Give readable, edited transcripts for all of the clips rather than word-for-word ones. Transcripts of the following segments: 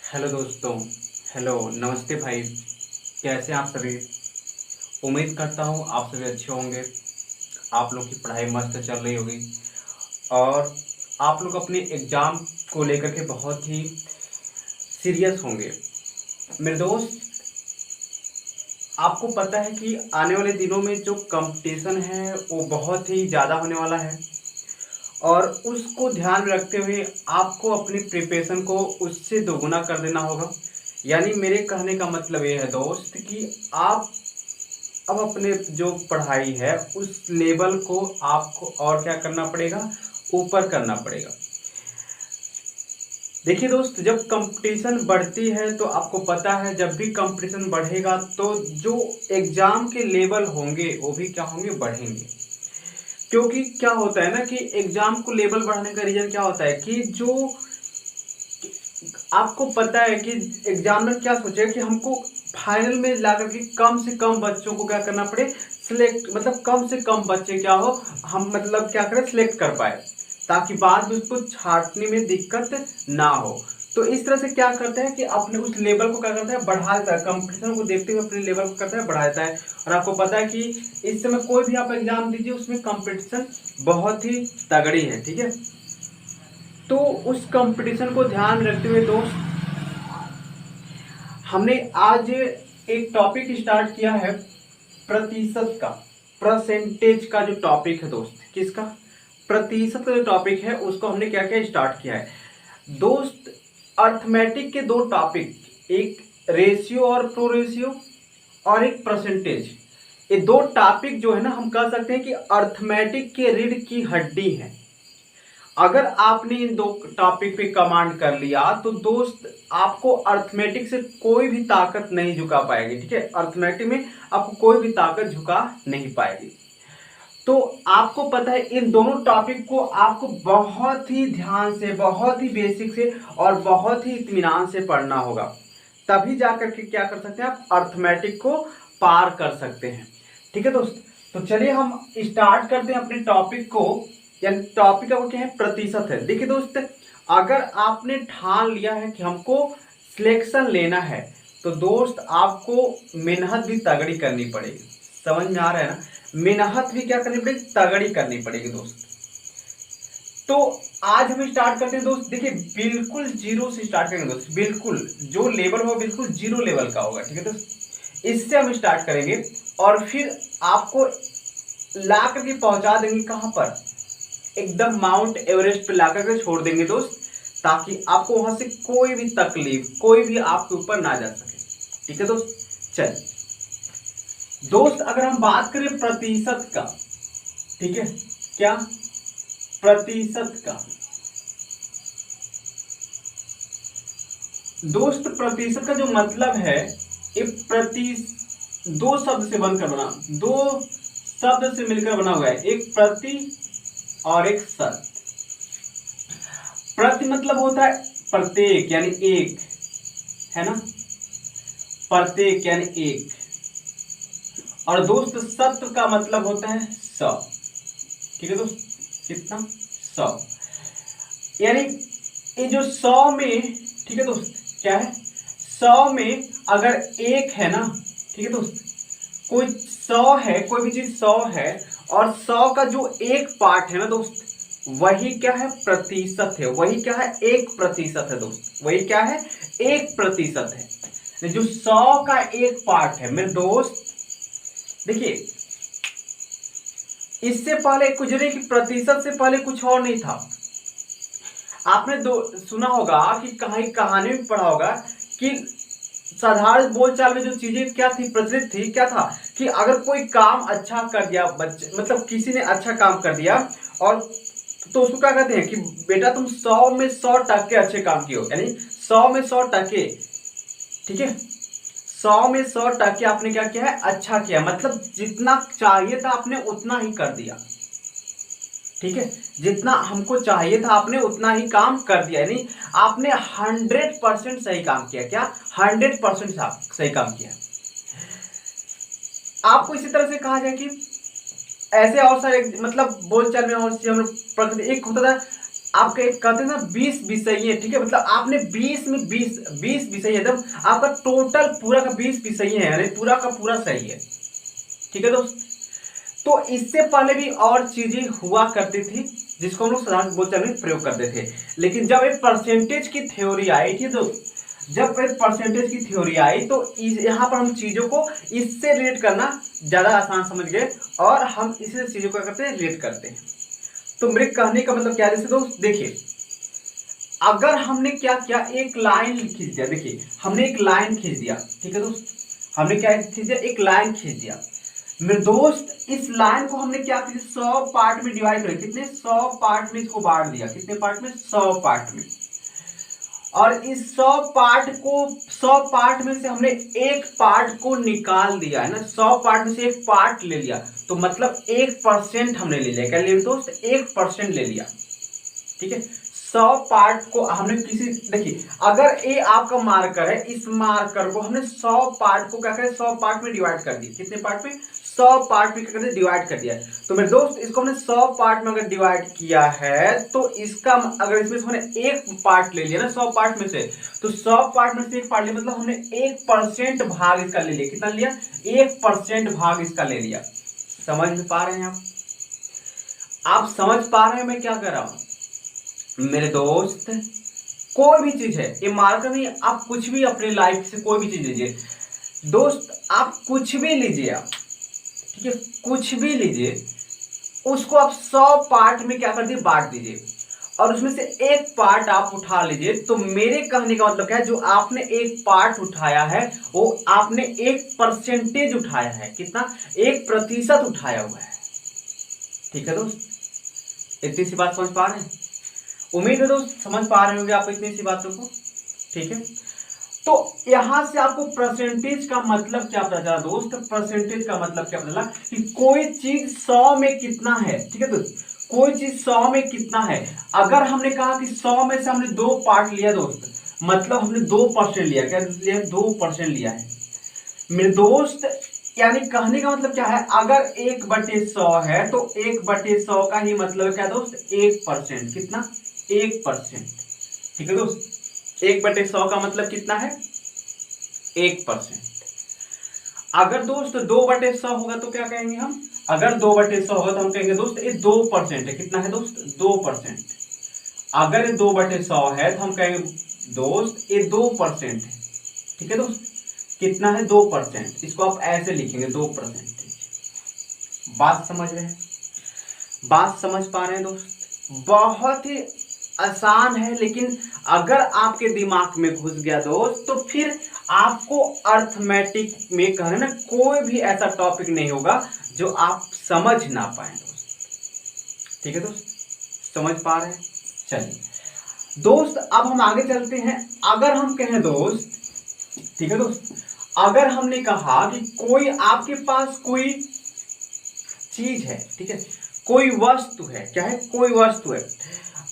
Hello दोस्तों। Hello, नमस्ते भाई। कैसे हैं आप सभी? उम्मीद करता हूँ आप सभी अच्छे होंगे। आप लोग की पढ़ाई मस्त चल रही होगी और आप लोग अपने एग्ज़ाम को लेकर के बहुत ही सीरियस होंगे। मेरे दोस्त, आपको पता है कि आने वाले दिनों में जो कंपटीशन है वो बहुत ही ज़्यादा होने वाला है और उसको ध्यान में रखते हुए आपको अपनी प्रिपरेशन को उससे दोगुना कर देना होगा। यानी मेरे कहने का मतलब ये है दोस्त कि आप अब अपने जो पढ़ाई है उस लेवल को आपको और क्या करना पड़ेगा, ऊपर करना पड़ेगा। देखिए दोस्त, जब कंपटीशन बढ़ती है तो आपको पता है जब भी कंपटीशन बढ़ेगा तो जो एग्जाम के लेवल होंगे वो भी क्या होंगे, बढ़ेंगे। क्योंकि क्या होता है ना कि एग्जाम को लेवल बढ़ाने का रीजन क्या होता है कि जो आपको पता है कि एग्जामिनर क्या सोचेगा कि हमको फाइनल में ला करके कम से कम बच्चों को क्या करना पड़े, सिलेक्ट, मतलब कम से कम बच्चे क्या हो, हम मतलब क्या करें, सिलेक्ट कर पाए, ताकि बाद में उसको छांटने में दिक्कत ना हो। तो इस तरह से क्या करता है कि अपने उस लेवल को क्या करता है, बढ़ा देता है। कंपटीशन को देखते हुए अपने लेवल को करता है, बढ़ा देता है। और आपको पता है कि इस समय कोई भी आप एग्जाम दीजिए उसमें कंपटीशन बहुत ही तगड़ी है, ठीक है। तो उस कंपटीशन को ध्यान में रखते हुए दोस्त, हमने आज एक टॉपिक स्टार्ट किया है प्रतिशत का। परसेंटेज का जो टॉपिक है दोस्त, किसका, प्रतिशत का जो टॉपिक है उसको हमने क्या क्या स्टार्ट किया है दोस्त। अर्थमेटिक के दो टॉपिक, एक रेशियो और प्रो रेशियो और एक परसेंटेज, ये दो टॉपिक जो है ना, हम कह सकते हैं कि अर्थमेटिक के रीढ़ की हड्डी है। अगर आपने इन दो टॉपिक पे कमांड कर लिया तो दोस्त आपको अर्थमेटिक से कोई भी ताकत नहीं झुका पाएगी, ठीक है। अर्थमेटिक में आपको कोई भी ताकत झुका नहीं पाएगी। तो आपको पता है इन दोनों टॉपिक को आपको बहुत ही ध्यान से, बहुत ही बेसिक से और बहुत ही इत्मीनान से पढ़ना होगा, तभी जाकर के क्या कर सकते हैं, आप अर्थमेटिक को पार कर सकते हैं, ठीक है दोस्त। तो चलिए हम स्टार्ट करते हैं अपने टॉपिक को। यानी टॉपिक का क्या है, प्रतिशत है। देखिए दोस्त, अगर आपने ठान लिया है कि हमको सिलेक्शन लेना है तो दोस्त आपको मेहनत भी तगड़ी करनी पड़ेगी। समझ में आ रहा है ना, मेहनत भी क्या करनी पड़ेगी, तगड़ी करनी पड़ेगी दोस्त। तो आज हम स्टार्ट करते हैं दोस्त। देखिए, बिल्कुल जीरो से स्टार्ट करेंगे दोस्त, बिल्कुल जो लेवल होगा बिल्कुल जीरो लेवल का होगा, ठीक है दोस्त। इससे हम स्टार्ट करेंगे और फिर आपको ला करके पहुंचा देंगे कहां पर, एकदम माउंट एवरेस्ट पे ला करके छोड़ देंगे दोस्त, ताकि आपको वहां से कोई भी तकलीफ, कोई भी आपके ऊपर ना जा सके, ठीक है दोस्त। चलिए दोस्त, अगर हम बात करें प्रतिशत का, ठीक है, क्या, प्रतिशत का दोस्त, प्रतिशत का जो मतलब है, ये प्रति दो शब्द से बनकर बना, दो शब्द से मिलकर बना हुआ है, एक प्रति और एक शत। प्रति मतलब होता है प्रत्येक यानी एक, है ना, प्रत्येक यानी एक। और दोस्त शत का मतलब होता है 100, ठीक है दोस्त, कितना, 100। यानी ये जो 100 में, ठीक है दोस्त, क्या है, 100 में अगर एक है ना, ठीक है दोस्त, कोई 100 है, कोई भी चीज 100 है और 100 का जो एक पार्ट है ना दोस्त, वही क्या है, प्रतिशत है। वही क्या है, 1% है दोस्त। वही क्या है, 1% है। जो 100 का एक पार्ट है मेरे दोस्त, देखिए, इससे पहले कुछ नहीं कि प्रतिशत से पहले कुछ और नहीं था। आपने दो सुना होगा कि कहीं कहानी में पढ़ा होगा कि साधारण बोलचाल में जो चीजें क्या थी, प्रचलित थी, क्या था कि अगर कोई काम अच्छा कर दिया, बच्चे मतलब किसी ने अच्छा काम कर दिया और तो उसको क्या कहते हैं कि बेटा तुम 100 में 100% अच्छे काम किए हो, यानी 100 में 100%, ठीक है, 100 में 100% आपने क्या किया है, अच्छा किया, मतलब जितना चाहिए था आपने उतना ही कर दिया, ठीक है। जितना हमको चाहिए था आपने उतना ही काम कर दिया, यानी आपने 100% सही काम किया। क्या, 100% सही काम किया। आपको इसी तरह से कहा जाए कि ऐसे और सारे मतलब बोलचाल में और हम लोग एक होता था आपके कहते हैं ना 20 विषय है, ठीक है, मतलब आपने 20 में 20 विषय है, तब आपका टोटल पूरा का 20 विषय है, यानी पूरा का पूरा सही है। ठीक है दोस्त, तो इससे पहले भी और चीजें हुआ करती थी जिसको हम लोग साधारण बोलचाल में प्रयोग करते थे, लेकिन जब एक परसेंटेज की थ्योरी आई थी, तो जब एक परसेंटेज की थ्योरी आई तो यहाँ पर हम चीजों को इससे रिलेट करना ज्यादा आसान समझ गए, और हम इसी चीजों को करते हैं रिलेट करते हैं। तो मेरे कहने का मतलब क्या है, जैसे दोस्त देखिए, अगर हमने क्या किया, एक लाइन खींच दिया, देखिए हमने एक लाइन खींच दिया, ठीक है दोस्त, हमने क्या खींच दिया, एक लाइन खींच दिया मेरे दोस्त। इस लाइन को हमने क्या किया, 100 पार्ट में डिवाइड कर, कितने 100 पार्ट में इसको बांट दिया, कितने पार्ट में, 100 पार्ट में। और इस 100 पार्ट में से हमने एक पार्ट को निकाल दिया है ना, 100 पार्ट में से एक पार्ट ले लिया, तो मतलब 1% हमने ले लिया, क्या ले लिया दोस्त, 1% ले लिया। ठीक है, 100 पार्ट को हमने किसी, देखिए अगर ये आपका मार्कर है, इस मार्कर को हमने 100 पार्ट को क्या करें, 100 पार्ट में डिवाइड कर दिया, कितने पार्ट में, 100 पार्ट में क्या करते डिवाइड कर दिया। तो मेरे दोस्त इसको हमने 100 पार्ट में अगर डिवाइड किया है, तो इसका अगर इसमें से हमने एक पार्ट ले लिया ना 100 पार्ट में से, तो 100 पार्ट में से एक पार्ट लिया, मतलब हमने 1% भाग इसका ले लिया, कितना लिया, 1% भाग इसका ले लिया। समझ में पा रहे हैं आप समझ पा रहे हैं मैं क्या कर रहा हूं मेरे दोस्त। कोई भी चीज है, ये मार्कर नहीं, आप कुछ भी अपने लाइफ से कोई भी चीज लीजिए दोस्त, आप कुछ भी लीजिए आप, ठीक है, कुछ भी लीजिए, उसको आप 100 पार्ट में क्या कर दीजिए, बांट दीजिए, और उसमें से एक पार्ट आप उठा लीजिए। तो मेरे कहने का मतलब क्या है, जो आपने एक पार्ट उठाया है वो आपने 1% उठाया है, कितना, 1% उठाया हुआ है। ठीक है दोस्त, इतनी सी बात समझ पा रहे हैं, उम्मीद है दोस्त समझ पा रहे होंगे आप इतनी सी बातों को। ठीक है, तो यहां से आपको परसेंटेज का मतलब क्या पता चला दोस्त, परसेंटेज का मतलब क्या पता चला कि कोई चीज 100 में कितना है। ठीक है दोस्त, कोई चीज 100 में कितना है। अगर हमने कहा कि 100 में से हमने 2 पार्ट लिया दोस्त, मतलब हमने 2% लिया, क्या लिया, 2% लिया है मेरे दोस्त। यानी कहने का मतलब क्या है, अगर 1/100 है तो 1/100 का ही मतलब क्या दोस्त, 1%, कितना, 1%। ठीक है दोस्त, 1/100 का मतलब कितना है, 1%। अगर दोस्त 2/100 होगा तो क्या कहेंगे हम, अगर 2/100 होगा तो हम कहेंगे दोस्त ये 2% है, कितना है दोस्त, 2%। अगर ये 2/100 है तो हम कहेंगे दोस्त ये 2% है। ठीक है दोस्त, कितना है, 2%, इसको आप ऐसे लिखेंगे 2%। बात समझ रहे हैं, बात समझ पा रहे हैं दोस्त, बहुत ही आसान है, लेकिन अगर आपके दिमाग में घुस गया दोस्त तो फिर आपको अर्थमेटिक में कहना ना, कोई भी ऐसा टॉपिक नहीं होगा जो आप समझ ना पाए दोस्त। ठीक है दोस्त, समझ पा रहे हैं। चलिए दोस्त, अब हम आगे चलते हैं। अगर हम कहें दोस्त, ठीक है दोस्त, अगर हमने कहा कि कोई आपके पास कोई चीज है, ठीक है, कोई वस्तु है, क्या है, कोई वस्तु है,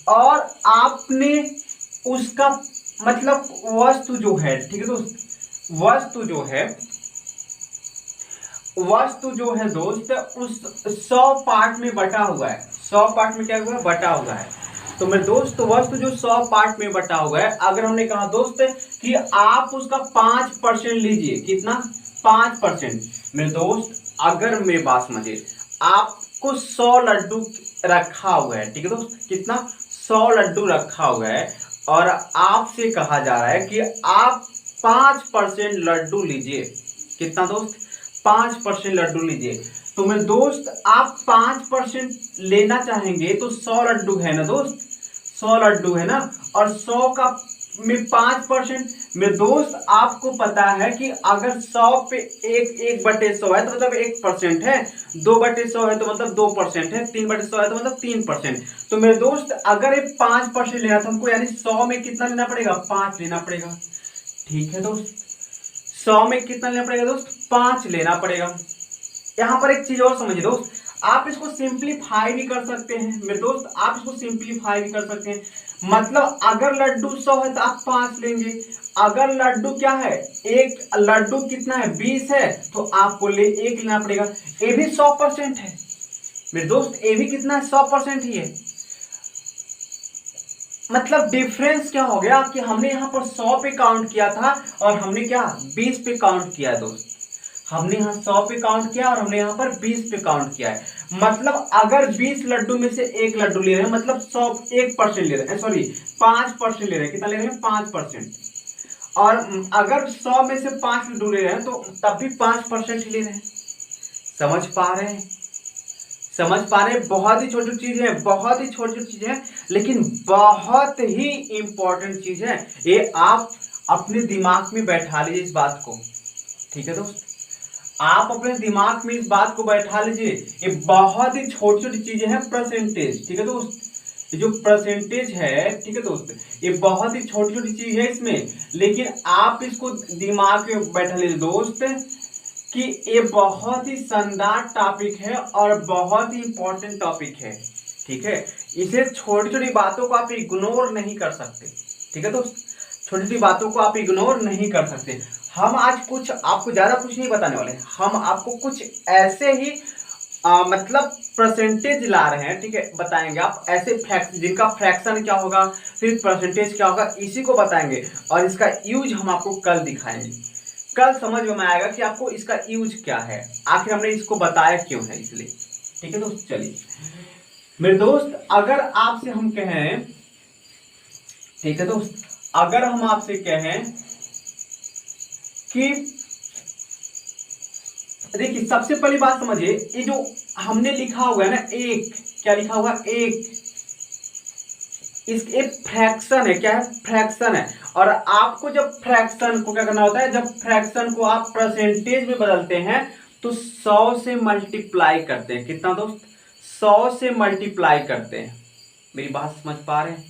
और आपने उसका मतलब वस्तु जो है, ठीक है दोस्त, वस्तु जो है दोस्त उस 100 पार्ट में बटा हुआ है, 100 पार्ट में क्या हुआ है, बटा हुआ है। तो मेरे दोस्त वस्तु जो 100 पार्ट में बटा हुआ है, अगर हमने कहा दोस्त कि आप उसका 5% लीजिए, कितना, 5%। मेरे दोस्त अगर मेरी बात समझिए, आपको 100 लड्डू रखा हुआ है, ठीक है दोस्त, कितना, 100 लड्डू रखा हुआ है, और आपसे कहा जा रहा है कि आप 5% लड्डू लीजिए, कितना दोस्त, 5% लड्डू लीजिए। तो मेरे दोस्त आप 5% लेना चाहेंगे तो 100 लड्डू है ना दोस्त, 100 लड्डू है ना, और 100 का में 5%। मेरे दोस्त आपको पता है कि अगर 100 पे 1/100 है तो मतलब 1% है, 2/100 है तो मतलब 2% है, 3/100 है तो मतलब 3%। तो मेरे दोस्त अगर ये 5% लेना था हमको, यानी 100 में कितना लेना पड़ेगा, 5 लेना पड़ेगा। ठीक है दोस्त, 100 में कितना लेना पड़ेगा दोस्त, 5 लेना पड़ेगा। यहां पर एक चीज और समझिए दोस्त, आप इसको सिंप्लीफाई भी कर सकते हैं मेरे दोस्त, आप इसको सिंप्लीफाई भी कर सकते हैं। मतलब अगर लड्डू 100 है तो आप 5 लेंगे, अगर लड्डू क्या है, एक लड्डू कितना है, 20 है, तो आपको 1 लेना पड़ेगा। ये भी 100% है मेरे दोस्त, ये भी कितना है, 100% ही है। मतलब डिफरेंस क्या हो गया कि हमने यहाँ पर 100 पे काउंट किया था और हमने क्या 20 पे काउंट किया है दोस्त। हमने यहाँ 100 पे काउंट किया और हमने यहाँ पर 20 पे काउंट किया है। मतलब अगर 20 लड्डू में से एक लड्डू ले रहे हैं, मतलब 100 1% ले रहे हैं, सॉरी 5% ले रहे हैं। कितना ले रहे हैं? 5%। और अगर 100 में से 5 लड्डू ले रहे हैं तो तब भी 5% ले रहे हैं। समझ पा रहे हैं? समझ पा रहे हैं? बहुत ही छोटी चीज है, बहुत ही छोटी चीज है, लेकिन बहुत ही इंपॉर्टेंट चीज है। ये आप अपने दिमाग में बैठा लीजिए इस बात को। ठीक है दोस्त, आप अपने दिमाग में इस बात को बैठा लीजिए। ये बहुत ही छोटी छोटी चीजें हैं, परसेंटेज। ठीक है दोस्त, ये जो परसेंटेज है, ठीक है दोस्त, ये बहुत ही छोटी छोटी चीज है इसमें, लेकिन आप इसको दिमाग में बैठा लीजिए दोस्त कि ये बहुत ही शानदार टॉपिक है और बहुत ही इंपॉर्टेंट टॉपिक है। ठीक है, इसे छोटी छोटी बातों को आप इग्नोर नहीं कर सकते। ठीक है दोस्त, छोटी छोटी बातों को आप इग्नोर नहीं कर सकते। हम आज कुछ आपको ज्यादा कुछ नहीं बताने वाले, हम आपको कुछ ऐसे ही मतलब परसेंटेज ला रहे हैं। ठीक है, बताएंगे आप ऐसे फ्रैक्शन, जिनका फ्रैक्शन क्या होगा, फिर परसेंटेज क्या होगा, इसी को बताएंगे और इसका यूज हम आपको कल दिखाएंगे। कल समझ में आएगा कि आपको इसका यूज क्या है, आखिर हमने इसको बताया क्यों है, इसलिए। ठीक है दोस्त, चलिए मेरे दोस्त, अगर आपसे हम कहें, ठीक है दोस्त, अगर हम आपसे कहें कि देखिए सबसे पहली बात समझिए, ये जो हमने लिखा हुआ है ना एक, क्या लिखा हुआ? एक, इस एक फ्रैक्शन है। क्या है? फ्रैक्शन है। और आपको जब फ्रैक्शन को क्या करना होता है, जब फ्रैक्शन को आप परसेंटेज में बदलते हैं तो 100 से मल्टीप्लाई करते हैं। कितना दोस्त? 100 से मल्टीप्लाई करते हैं। मेरी बात समझ पा रहे हैं?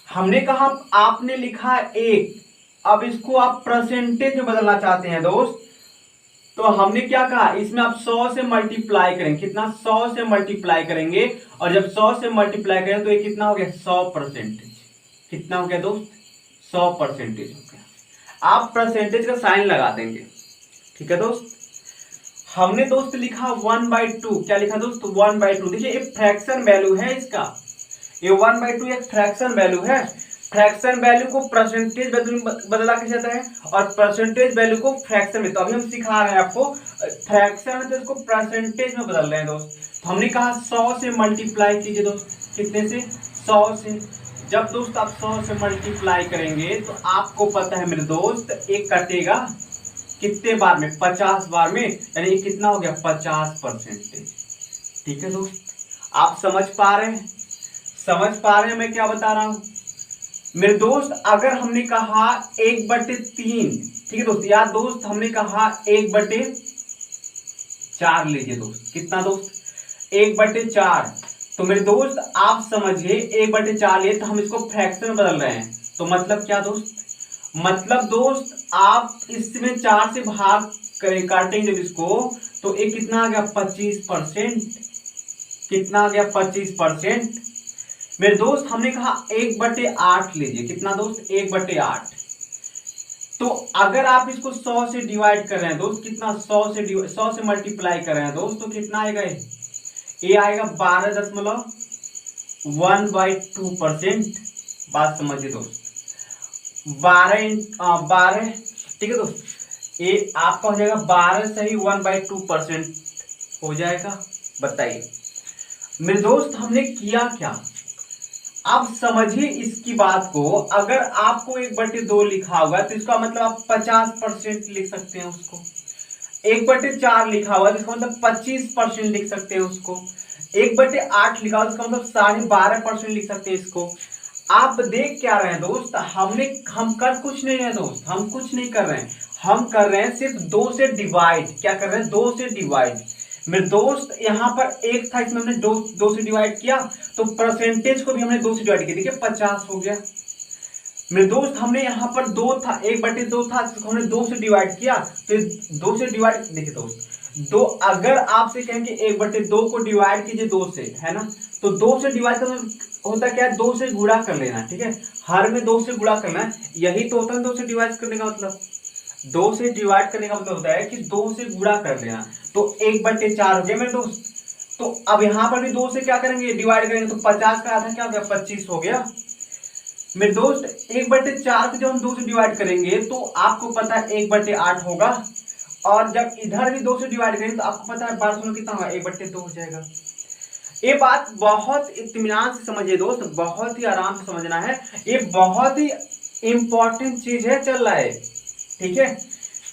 हमने कहा आपने लिखा एक, अब इसको आप परसेंटेज में बदलना चाहते हैं दोस्त, तो हमने क्या कहा, इसमें आप 100 से मल्टीप्लाई करेंगे। कितना? 100 से मल्टीप्लाई करेंगे, और जब 100 से मल्टीप्लाई करें तो ये कितना हो गया? 100%। कितना हो गया दोस्त? 100% हो गया। आप परसेंटेज का साइन लगा देंगे। ठीक है दोस्त, हमने दोस्त लिखा 1/2। क्या लिखा दोस्त? 1/2। देखिए ये फ्रैक्शन वैल्यू है इसका, ये 1/2 एक फ्रैक्शन वैल्यू है। फ्रैक्शन वैल्यू को परसेंटेज वैल्यू में बदला कैसे जाता है, और परसेंटेज वैल्यू को फ्रैक्शन में। तो अभी हम सिखा रहे हैं आपको फ्रैक्शन है तो इसको परसेंटेज में बदल रहे हैं दोस्त। तो हमने कहा 100 से मल्टीप्लाई कीजिए दोस्त। कितने से? 100 से। जब दोस्त आप 100 से मल्टीप्लाई करेंगे तो आपको पता है मेरे दोस्त, एक कटेगा कितने बार में? 50 बार में, यानी ये कितना हो गया? 50%। ठीक है दोस्त, आप समझ पा रहे हैं? समझ पा रहे हैं मैं क्या बता रहा हूं मेरे दोस्त? अगर हमने कहा 1/3, ठीक है दोस्त, या दोस्त हमने कहा 1/4 लीजिए दोस्त। कितना दोस्त? 1/4। तो मेरे दोस्त आप समझिए 1/4 लिए तो हम इसको फ्रैक्शन में बदल रहे हैं। तो मतलब क्या दोस्त? मतलब दोस्त आप इसमें 4 से भाग करें, काटेंगे जब इसको, तो ये कितना आ गया? 25%। कितना आ गया? 25%। मेरे दोस्त हमने कहा 1/8 लीजिए। कितना दोस्त? 1/8। तो अगर आप इसको 100 से डिवाइड कर रहे हैं दोस्त, कितना? 100 से मल्टीप्लाई कर रहे हैं दोस्त, तो कितना आएगा? ये आएगा 12.1/2%। बात समझिए दोस्त, 12, ठीक है दोस्त, ये आपका हो जाएगा 12 से ही 1/2% हो जाएगा। बताइए मेरे दोस्त हमने किया क्या? आप समझिए इसकी बात को। अगर आपको 1/2 लिखा होगा तो इसका मतलब आप 50% लिख सकते हैं उसको। 1/4 लिखा हुआ तो इसका मतलब 25% लिख सकते हैं उसको। 1/8 लिखा हुआ तो इसका मतलब 12.5% लिख सकते हैं इसको। आप देख क्या रहे हैं दोस्त? हम कर कुछ नहीं रहे दोस्त, हम कुछ नहीं कर रहे हैं, हम कर रहे हैं सिर्फ 2 से डिवाइड। क्या कर रहे हैं? 2 से डिवाइड। मेरे दोस्त यहाँ पर एक था, इसमें हमने 2 से डिवाइड किया, तो परसेंटेज को भी हमने 2 से डिवाइड किया। देखिए 50 हो गया। मेरे दोस्त हमने यहाँ पर 2 था, 1/2 था, तो हमने 2 से डिवाइड किया, तो 2 से डिवाइड, देखिए दोस्त, 2, अगर आपसे कहें कि 1/2 को डिवाइड कीजिए 2 से, है ना, तो 2 से डिवाइड करना होता क्या है? 2 से गुणा कर लेना। ठीक है, हर में 2 से गुणा करना, यही तो होता है 2 से डिवाइड करने का मतलब। 2 से डिवाइड करने का मतलब होता है कि 2 से गुणा कर देना। तो 1/4 हो गया मेरे दोस्त। तो अब यहाँ पर भी 2 से क्या करेंगे? डिवाइड करेंगे, तो 50 का आधा क्या हो गया? 25 हो गया। मेरे दोस्त 1/4 को जब हम 2 से डिवाइड करेंगे तो आपको पता है 1/8 होगा, और जब इधर भी 2 से डिवाइड करेंगे तो आपको पता है 12 कितना होगा, 1/2 हो जाएगा। ये बात बहुत इत्मीनान से समझिए दोस्त, बहुत ही आराम से समझना है, ये बहुत ही इंपॉर्टेंट चीज है, चल रहा है, ठीक है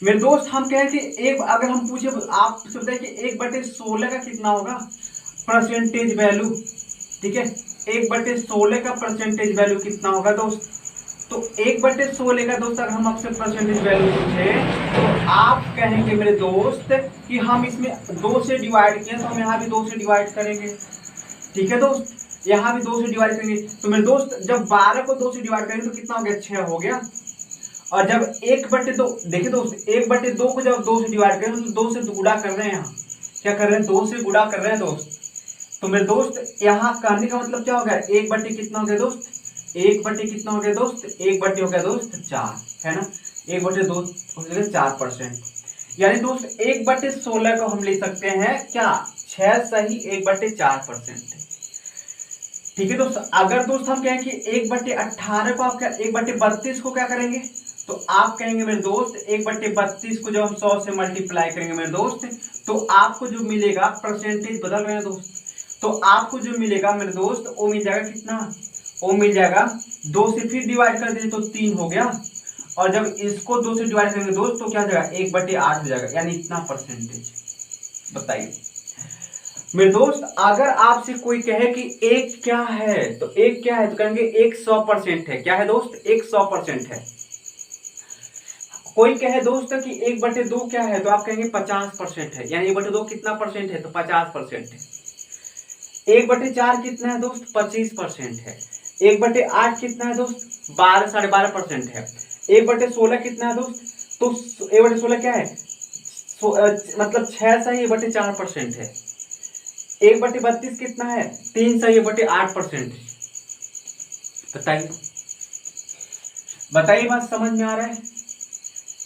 मेरे दोस्त। हम कहें कि एक अगर हम पूछे आपसे बताइए कि 1/16 का कितना होगा परसेंटेज वैल्यू, ठीक है 1/16 का परसेंटेज वैल्यू कितना होगा दोस्त। तो 1/16 का दोस्त अगर हम आपसे परसेंटेज वैल्यू पूछे तो आप कहेंगे मेरे दोस्त कि हम इसमें 2 से डिवाइड किए तो हम यहाँ भी 2 से डिवाइड करेंगे, ठीक है दोस्त, यहाँ भी 2 से डिवाइड करेंगे। तो मेरे दोस्त जब 12 को 2 से डिवाइड करेंगे तो कितना हो गया, 6 हो गया। और जब 1/2 देखिए दोस्त 1/2 को जब 2 से डिवाइड करें तो 2 से गुणा कर रहे हैं, यहाँ क्या कर रहे हैं, 2 से गुणा कर रहे हैं दोस्त। तो मेरे दोस्त यहाँ कहने का मतलब क्या हो गया, 1/, कितना हो गया दोस्त, 1/, कितना हो गया दोस्त, 1/, हो गया दोस्त 4, है ना, 1/2 हो गया 4%। यानी दोस्त 1/16 को हम ले सकते हैं क्या, 6 सही 1/4%, ठीक है दोस्त। अगर दोस्त हम कहें कि 1/18 को आप क्या 1/32 को क्या करेंगे, तो आप कहेंगे मेरे दोस्त 1/32 को जब हम 100 से मल्टीप्लाई करेंगे मेरे दोस्त तो आपको जो मिलेगा, परसेंटेज बदल रहे हैं दोस्त, तो आपको जो मिलेगा मेरे दोस्त वो मिल जाएगा कितना, वो मिल जाएगा 2 से फिर डिवाइड कर दीजिए तो 3 हो गया, और जब इसको 2 से डिवाइड करेंगे दोस्त तो क्या हो जाएगा 1/8 हो जाएगा, यानी इतना परसेंटेज। बताइए मेरे दोस्त अगर आपसे कोई कहे कि एक क्या है, तो एक क्या है, तो कहेंगे एक 100% है, क्या है दोस्त, एक 100% है। कोई कहे दोस्त कि 1/2 क्या है, तो आप कहेंगे 50% है, यानी 1/2 कितना परसेंट है, तो 50% है। 1/4 कितना है दोस्त, 25% है। 1/8 कितना है दोस्त, 12.5% है। 1/16 कितना है दोस्त, तो 1/16 क्या है, मतलब 6 सही 1/4% है। 1/32 कितना है, 3 सही 1/8%। बताइए बताइए, बात समझ में आ रहा है,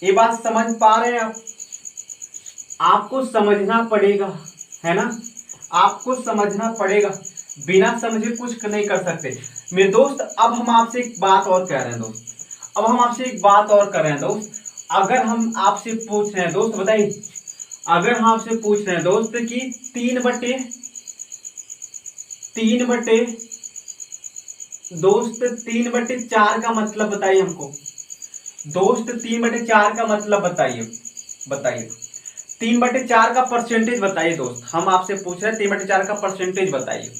ये बात समझ पा रहे हैं आप, आपको समझना पड़ेगा, है ना, आपको समझना पड़ेगा, बिना समझे कुछ नहीं कर सकते मेरे दोस्त। अब हम आपसे एक बात और कह रहे हैं दोस्त, अब हम आपसे एक बात और कर रहे हैं दोस्त, अगर हम आपसे पूछ रहे हैं दोस्त, बताइए अगर हम आपसे पूछ रहे हैं दोस्त कि 3/4 का मतलब बताइए हमको दोस्त, 3/4 का मतलब बताइए, बताइए 3/4 का परसेंटेज बताइए दोस्त, हम आपसे पूछ रहे हैं 3/4 का परसेंटेज बताइए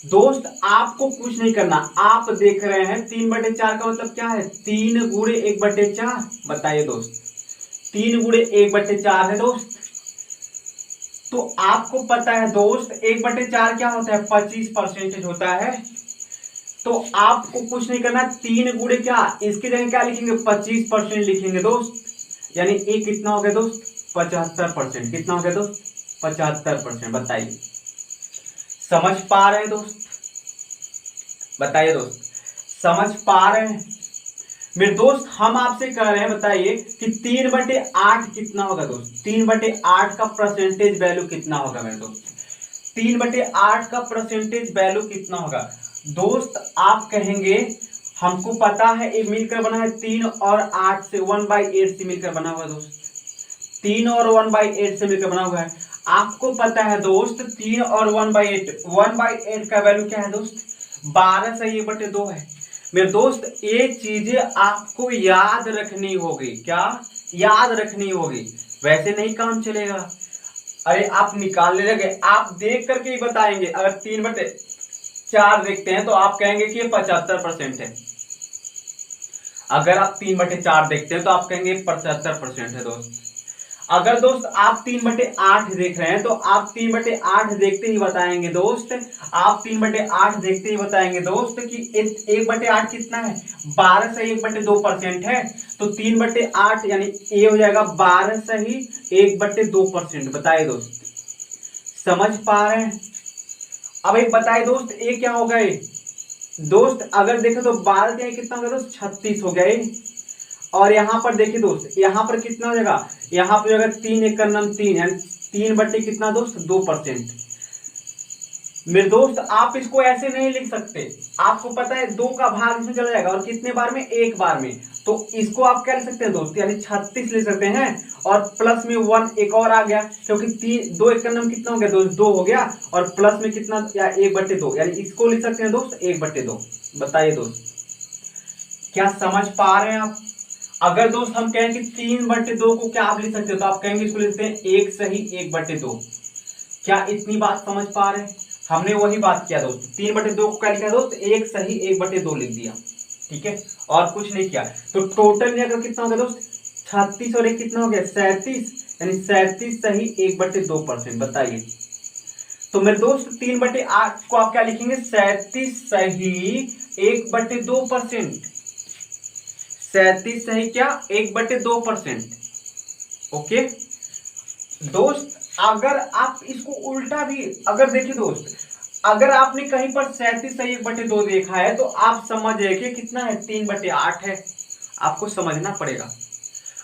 दोस्त। आपको कुछ नहीं करना, आप देख रहे हैं 3/4 का मतलब क्या है, 3 गुणे 1/4, बताइए दोस्त 3 गुणे 1/4 है दोस्त। तो आपको पता है दोस्त 1/4 क्या होता है, 25% होता है। तो आपको कुछ नहीं करना, 3 गुणे क्या, इसकी जगह क्या लिखेंगे, 25% लिखेंगे दोस्त, यानी ये कितना हो गया दोस्त, 75%। कितना हो गया दोस्त, 75%। बताइए समझ पा रहे हैं दोस्त, बताइए दोस्त समझ पा रहे हैं मेरे दोस्त। हम आपसे कह रहे हैं बताइए कि 3/8 कितना होगा दोस्त, 3/8 का परसेंटेज वैल्यू कितना होगा मेरे दोस्त, 3/8 का परसेंटेज वैल्यू कितना होगा दोस्त। आप कहेंगे हमको पता है ये मिलकर बना है 3 और 8 से, 1/8 से मिलकर बना हुआ दोस्त, 3 और 1/8 से मिलकर बना हुआ है। आपको पता है दोस्त 3 और 1/8 का वैल्यू क्या है दोस्त, 12 से 1/2 है मेरे दोस्त। ये चीजें आपको याद रखनी होगी, क्या याद रखनी होगी, वैसे नहीं काम चलेगा। अरे आप निकालने लगे, आप देख करके ही बताएंगे। अगर 3/4 देखते हैं तो आप कहेंगे कि ये 75% है, अगर आप 3/4 देखते हैं तो आप कहेंगे 75% है दोस्त। अगर दोस्त आप 3/8 देख रहे हैं तो आप 3/8 देखते ही बताएंगे दोस्त, आप 3/8 देखते ही बताएंगे दोस्त कि 1/8 कितना है, 12 से 1/2% है। तो 3/8 यानी ये हो जाएगा 12 सही 1/2%। बताइए दोस्त समझ पा रहे हैं। अब एक बताइए दोस्त ये क्या हो गए दोस्त, अगर देखें तो 12 का कितना हो गया दोस्त, 36 हो गए। और यहाँ पर देखिए दोस्त, यहाँ पर कितना हो जाएगा, यहाँ पर अगर 3 1 का नाम 3 है, 3 बटे कितना दोस्त 2%। मेरे दोस्त आप इसको ऐसे नहीं लिख सकते, आपको पता है 2 का भाग इसमें चला जाएगा और कितने बार में, एक बार में, तो इसको आप क्या लिख सकते हैं दोस्त, यानी 36 लिख सकते हैं और प्लस में 1 एक और आ गया, क्योंकि 2 एक का नाम कितना हो गया दोस्त, 2 हो गया और प्लस में कितना, या 1/2, यानी इसको लिख सकते हैं दोस्त 1/2। बताइए दोस्त क्या समझ पा रहे हैं आप? अगर दोस्त हम कहें कि 3/2 को क्या आप लिख सकते हो, तो आप कहेंगे इसको लिखते हैं 1 सही 1/2। क्या इतनी बात समझ पा रहे हैं? हमने वही बात किया दोस्त, 3/2 को क्या लिखा दोस्त, 1 सही 1/2 लिख दिया, ठीक है, और कुछ नहीं किया। तो टोटल में अगर कितना हो गया दोस्त, 36 और 1 कितना हो गया, 37, यानी 37 सही 1/2%। बताइए तो मेरे दोस्त 3/8 को आप क्या लिखेंगे, 37 सही 1/2%। 37 सही क्या, 1/2%। ओके दोस्त, अगर आप इसको उल्टा भी अगर देखिए दोस्त, अगर आपने कहीं पर 37 सही 1/2 देखा है तो आप समझिए कि कितना है, 3/8 है। आपको समझना पड़ेगा,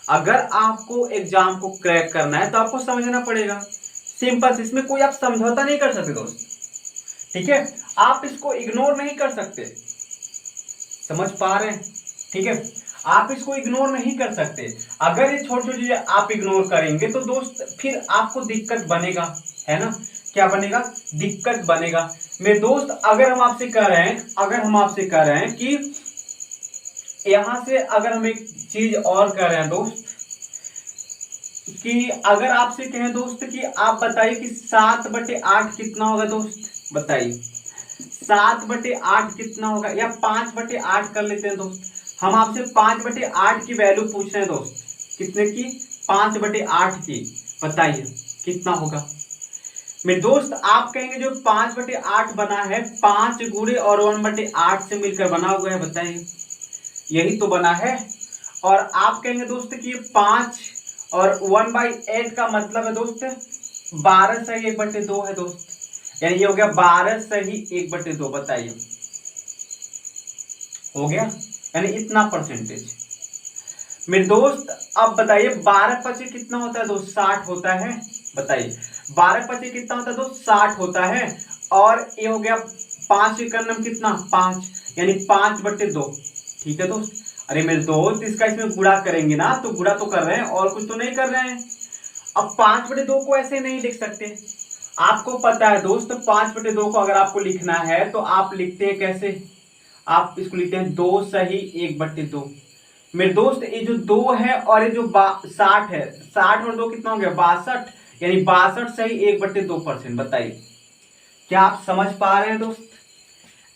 अगर आपको एग्जाम को क्रैक करना है तो आपको समझना पड़ेगा, सिंपल, इसमें कोई आप समझौता नहीं कर सकते दोस्त, ठीक है, आप इसको इग्नोर नहीं कर सकते, समझ पा रहे हैं, ठीक है, आप इसको इग्नोर नहीं कर सकते। अगर ये छोटी छोटी चीजें आप इग्नोर करेंगे तो दोस्त फिर आपको दिक्कत बनेगा, है ना, क्या बनेगा, दिक्कत बनेगा। मेरे दोस्त अगर हम आपसे कह रहे हैं, अगर हम आपसे कह रहे हैं कि यहां से अगर हम एक चीज और कह रहे हैं दोस्त, कि अगर आपसे कहें दोस्त कि आप बताइए कि 7/8 कितना होगा दोस्त, बताइए 7/8 कितना होगा, या 5/8 कर लेते हैं दोस्त, हम आपसे 5/8 की वैल्यू पूछ रहे हैं दोस्त, कितने की, 5/8 की, बताइए कितना होगा। मेरे दोस्त आप कहेंगे जो 5/8 बना है, 5 गुणे और 1/8 से मिलकर बना हुआ है, बताइए यही तो बना है। और आप कहेंगे दोस्त कि 5 और 1/8 का मतलब है दोस्त 12 सही 1/2 है दोस्त, यानी ये हो गया 12 सही 1/2। बताइए हो गया, यानी इतना परसेंटेज। मेरे दोस्त अब बताइए 12×5 कितना होता है दोस्त, 60 होता है, बताइए 12×5 कितना होता है दोस्त, 60 होता है, और ये हो गया 5 का नंबर कितना, 5, यानी 5/2, ठीक है दोस्त। अरे मेरे दोस्त इसका इसमें गुणा करेंगे ना, तो गुणा तो कर रहे हैं और कुछ तो नहीं कर रहे हैं। अब 5/2 को ऐसे नहीं लिख सकते, आपको पता है दोस्त 5/2 को अगर आपको लिखना है तो आप लिखते हैं कैसे, आप इसको लिखते हैं 2 सही 1/2। मेरे दोस्त ये जो 2 है और ये जो 60 है, 60 और 2 कितना हो गया, 62, यानी 62 सही 1/2%। बताइए क्या आप समझ पा रहे हैं दोस्त,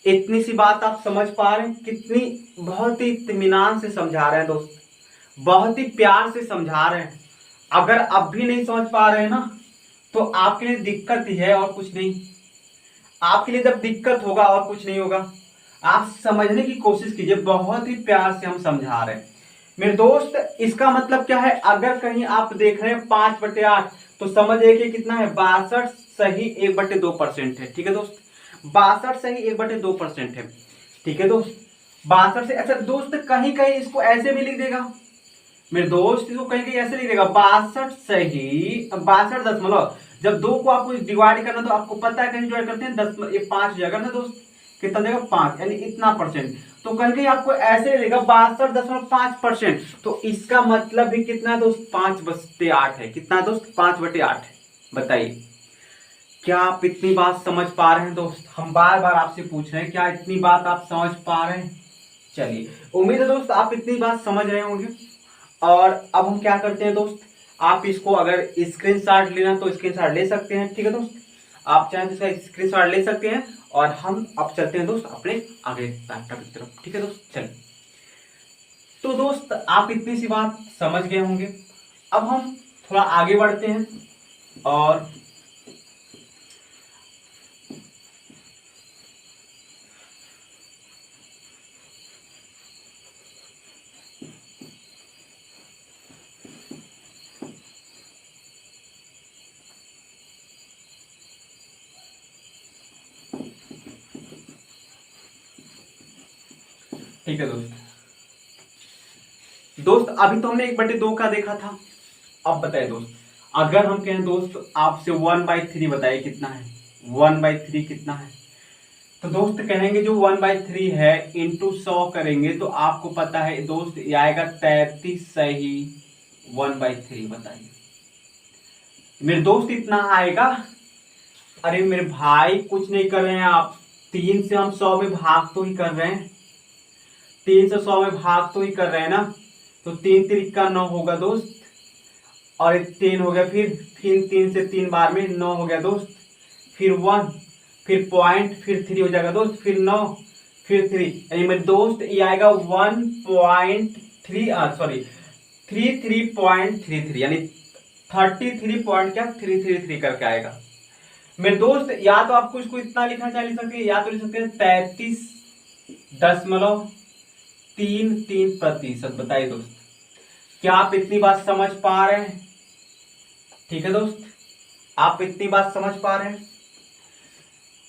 इतनी सी बात आप समझ पा रहे हैं, कितनी बहुत ही इत्मीनान से समझा रहे हैं दोस्त, बहुत ही प्यार से समझा रहे हैं। अगर अब भी नहीं समझ पा रहे हैं ना तो आपके लिए दिक्कत ही है और कुछ नहीं, आपके लिए जब दिक्कत होगा और कुछ नहीं होगा। आप समझने की कोशिश कीजिए, बहुत ही प्यार से हम समझा रहे हैं। मेरे दोस्त इसका मतलब क्या है, अगर कहीं आप देख रहे हैं 5/8 तो समझिए कि कितना है, 62 सही 1/2% है, ठीक है दोस्त, 62 सही 1/2% है, ठीक है दोस्त, 62 से। अच्छा दोस्त कहीं कहीं इसको ऐसे भी लिख देगा, मेरे दोस्त इसको कहीं कहीं ऐसे लिख देगा 62 सही 62 दशमलव, जब 2 को आपको डिवाइड करना तो आपको पता है कहीं डिवाइड करते हैं 10, ये 5 जगह ना दोस्त, कितना देगा 5, यानी इतना परसेंट, तो कहीं कहीं आपको ऐसे लिखेगा 62.5%, तो इसका मतलब भी कितना है दोस्त, 5/8 है, कितना दोस्त, 5/8 है। बताइए क्या आप इतनी बात समझ पा रहे हैं दोस्त, हम बार बार आपसे पूछ रहे हैं, क्या इतनी बात आप समझ पा रहे हैं? चलिए उम्मीद है दोस्त आप इतनी बात समझ रहे होंगे। और अब हम क्या करते हैं दोस्त, आप इसको अगर स्क्रीनशॉट लेना तो स्क्रीनशॉट ले सकते हैं, ठीक है दोस्त, आप चाहें तो इसका स्क्रीनशॉट ले सकते हैं। और हम अब चलते हैं दोस्त अपने आगे लैपटॉप की तरफ, ठीक है दोस्त। चलिए तो दोस्त आप इतनी सी बात समझ गए होंगे, अब हम थोड़ा आगे बढ़ते हैं और ठीक है दोस्त अभी तो हमने 1/2 का देखा था। अब बताइए दोस्त, अगर हम कहें दोस्त आपसे 1/3 बताइए कितना है, 1/3 कितना है? तो दोस्त कहेंगे जो 1/3 है इंटू 100 करेंगे तो आपको पता है दोस्त ये आएगा 33 सही 1/3। बताइए मेरे दोस्त इतना आएगा। अरे मेरे भाई कुछ नहीं कर रहे हैं आप, 3 से हम 100 में भाग तो ही कर रहे हैं, 3 से 100 में भाग तो ही कर रहे हैं ना। तो 3 3 9 होगा दोस्त, और 3 हो गया, फिर 3 से 3 बार में 9 हो गया दोस्त, फिर 1, फिर पॉइंट, फिर 3 हो जाएगा दोस्त, फिर 9, फिर 3, यानी मेरे दोस्त ये आएगा 1.3 सॉरी 33.33 यानी 33.333 करके आएगा मेरे दोस्त। या तो आपको इसको इतना लिखना चाहे लिख सकते हैं, या तो लिख सकते हैं 33.33%। बताइए दोस्त क्या आप इतनी बात समझ पा रहे हैं? ठीक है दोस्त, आप इतनी बात समझ पा रहे हैं।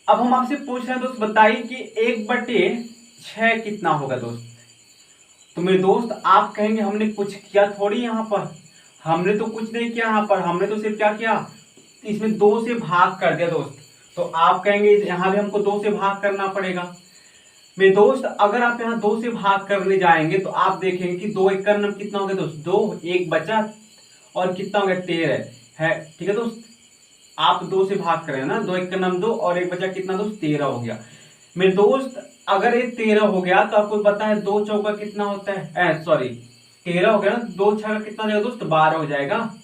अब हम आपसे पूछ रहे हैं दोस्त, बताइए कि 1/6 कितना होगा दोस्त? तो मेरे दोस्त आप कहेंगे हमने कुछ किया थोड़ी, यहां पर हमने तो कुछ नहीं किया, यहां पर हमने तो सिर्फ क्या किया, इसमें 2 से भाग कर दिया दोस्त। तो आप कहेंगे यहां भी हमको 2 से भाग करना पड़ेगा। मेरे दोस्त अगर आप यहाँ 2 से भाग करने जाएंगे तो आप देखेंगे कि 2 1 का नंबर कितना हो गया दोस्त, 2 1 बचा और कितना हो गया 13 है। ठीक है दोस्त, आप 2 से भाग कर रहे हैं ना, 2 1 का नंबर 2 और 1 बचा कितना दोस्त 13 हो गया। मेरे दोस्त अगर ये 13 हो गया तो आपको पता है 2 चौका कितना होता है, सॉरी 13 हो गया ना, 2 छक्का कितना हो जाएगा दोस्त 12 हो जाएगा।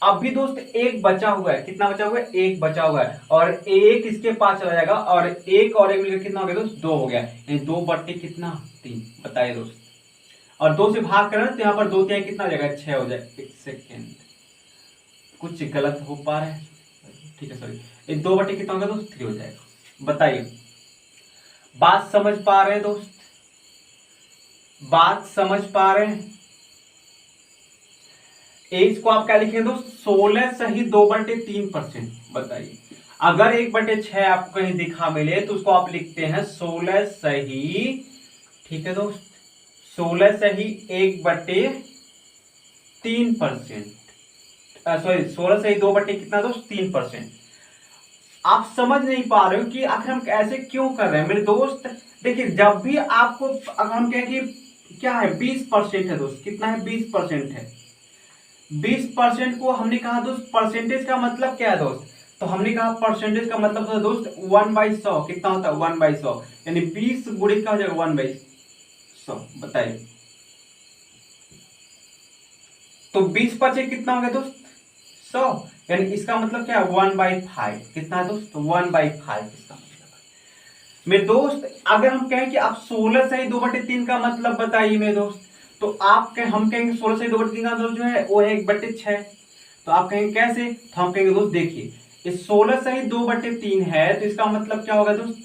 अब भी दोस्त एक बचा हुआ है, कितना बचा हुआ है, एक बचा हुआ है, और एक इसके पास चला जाएगा और एक और एक मिलकर कितना हो गया दोस्त 2 हो गया, यानी 2 बट्टे कितना 3। बताइए दोस्त, और 2 से भाग करें तो यहाँ पर 2 3 कितना हो जाएगा 6 हो जाएगा। एक सेकेंड कुछ गलत हो पा रहा है, ठीक है सॉरी, 2 बट्टे कितना होगा दोस्त 3 हो जाएगा। बताइए बात समझ पा रहे हैं दोस्त, बात समझ पा रहे हैं? एज को आप क्या लिखेंगे दोस्त 16 सही 2/3%। बताइए अगर 1/6 आपको कहीं दिखा मिले तो उसको आप लिखते हैं 16 सही, ठीक है दोस्त 16 सही 1/3%, सॉरी 16 सही 2 कितना दोस्त 3%। आप समझ नहीं पा रहे हो कि आखिर हम ऐसे क्यों कर रहे हैं मेरे दोस्त। देखिए जब भी आपको अगर हम कहें कि क्या है 20% है दोस्त, कितना है 20% है, 20% को हमने कहा दोस्त परसेंटेज का मतलब क्या है दोस्त, तो हमने कहा परसेंटेज का मतलब होता है दोस्त 1/100 कितना होता है 1/100, यानी 20 गुणित का हो जाएगा 1/100। बताइए तो 20 बचे कितना हो गया दोस्त 100, यानी इसका मतलब क्या है 1/5 कितना है दोस्त 1/5 इसका मतलब। मेरे दोस्त अगर हम कहें कि आप 16 सही 2/3 का मतलब बताइए मेरे दोस्त, तो आप हम कहेंगे 16 से 2/3 का मतलब जो है वो है 1/6। तो आप कहेंगे कैसे, तो हम कहेंगे दोस्त देखिए इस 16 सही 2/3 है तो इसका मतलब क्या होगा दोस्त,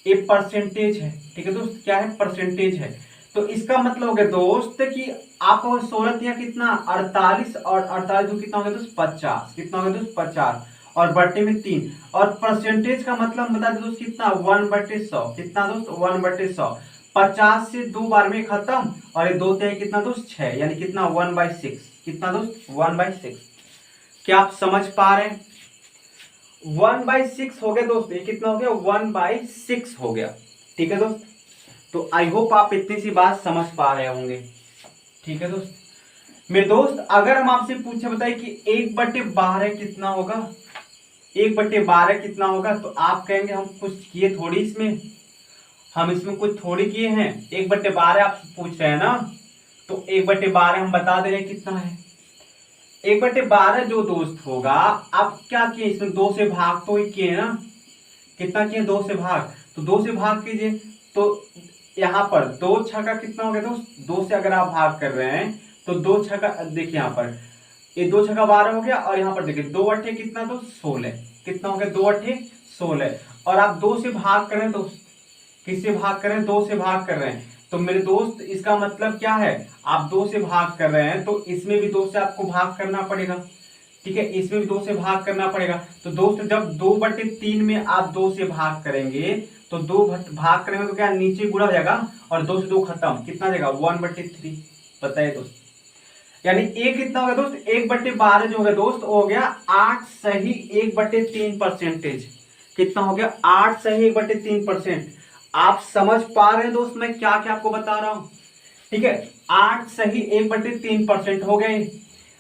ये परसेंटेज है। ठीक है दोस्त, क्या है परसेंटेज है, तो इसका मतलब हो गया दोस्त कि आपको 16 दिया कितना 48 और 48 कितना हो गया दोस्त 50, कितना हो गया दोस्त 50 और बट्टे में 3, और परसेंटेज का मतलब बता दे दोस्त कितना 1/100, कितना दोस्त 1/100। 50 से 2 बार में खत्म और ये 2 3 कितना दोस्त 6, यानी कितना 1/6, कितना दोस्त 1/6। क्या आप समझ पा रहे हैं 1/6 हो गया दोस्त, ये कितना हो गया 1/6 हो गया। ठीक है दोस्त, तो आई होप आप इतनी सी बात समझ पा रहे होंगे। ठीक है दोस्त, मेरे दोस्त अगर हम आपसे पूछे बताइए कि 1/12 कितना होगा, 1/12 कितना होगा, तो आप कहेंगे हम कुछ किए थोड़ी इसमें, हम इसमें कुछ थोड़ी किए हैं। 1/12 आप पूछ रहे हैं ना, तो 1/12 हम बता दे रहे हैं कितना है। 1/12 जो दोस्त होगा, आप क्या किए इसमें 2 से भाग तो ही किए ना, कितना किए 2 से भाग, तो 2 से भाग कीजिए। तो यहाँ पर 2 छक्का कितना हो गया दोस्त, 2 से अगर आप भाग कर रहे हैं तो 2 छक्का, देखिए यहाँ पर ये 2 छक्का 12 हो गया, और यहाँ पर देखिए 2 अट्ठे कितना दोस्त 16, कितना हो गया 2 अट्ठे 16, और आप 2 से भाग कर रहे हैं दोस्त, किससे भाग कर रहे हैं 2 से भाग कर रहे हैं। तो मेरे दोस्त इसका मतलब क्या है, आप 2 से भाग कर रहे हैं तो इसमें भी 2 से आपको भाग करना पड़ेगा। ठीक है, इसमें भी 2 से भाग करना पड़ेगा। तो दोस्त जब 2/3 में आप 2 से भाग करेंगे तो 2 भाग करेंगे तो क्या नीचे गुणा हो जाएगा और 2 से 2 खत्म, कितना हो जाएगा 1/3। बताइए दोस्त, यानी एक कितना हो गया दोस्त 1/12 जो हो गया दोस्त हो गया 8 सही 1/3 परसेंटेज। कितना हो गया 8 सही 1/3%। आप समझ पा रहे हैं दोस्त मैं क्या क्या आपको बता रहा हूं, ठीक है। 8 सही 1/3% हो गए।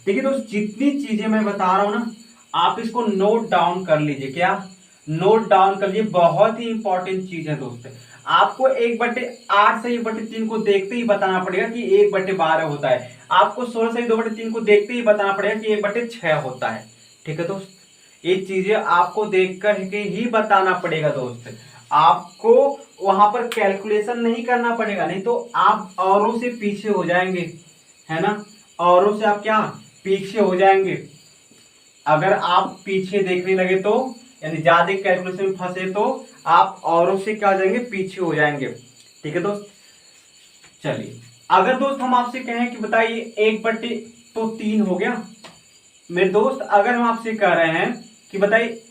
देखिए दोस्त जितनी चीजें मैं बता रहा हूं ना आप इसको नोट डाउन कर लीजिए। क्या नोट डाउन कर लीजिए, बहुत ही इंपॉर्टेंट चीज है दोस्त। आपको 1/8 से 1/3 को देखते ही बताना पड़ेगा कि 1/12 होता है। आपको 16 से 2/3 को देखते ही बताना पड़ेगा कि 1/6 होता है, ठीक है दोस्त। ये चीजें आपको देख कर के ही बताना पड़ेगा दोस्त। आपको वहां पर कैलकुलेशन नहीं करना पड़ेगा, नहीं तो आप औरों से पीछे हो जाएंगे, है ना। औरों से आप क्या पीछे हो जाएंगे। अगर आप पीछे देखने लगे तो यानी ज्यादा कैलकुलेशन में फंसे तो आप औरों से क्या हो जाएंगे, पीछे हो जाएंगे, ठीक है दोस्त। चलिए अगर दोस्त हम आपसे कहें कि बताइए 1/3 हो गया मेरे दोस्त। अगर हम आपसे कह रहे हैं कि बताइए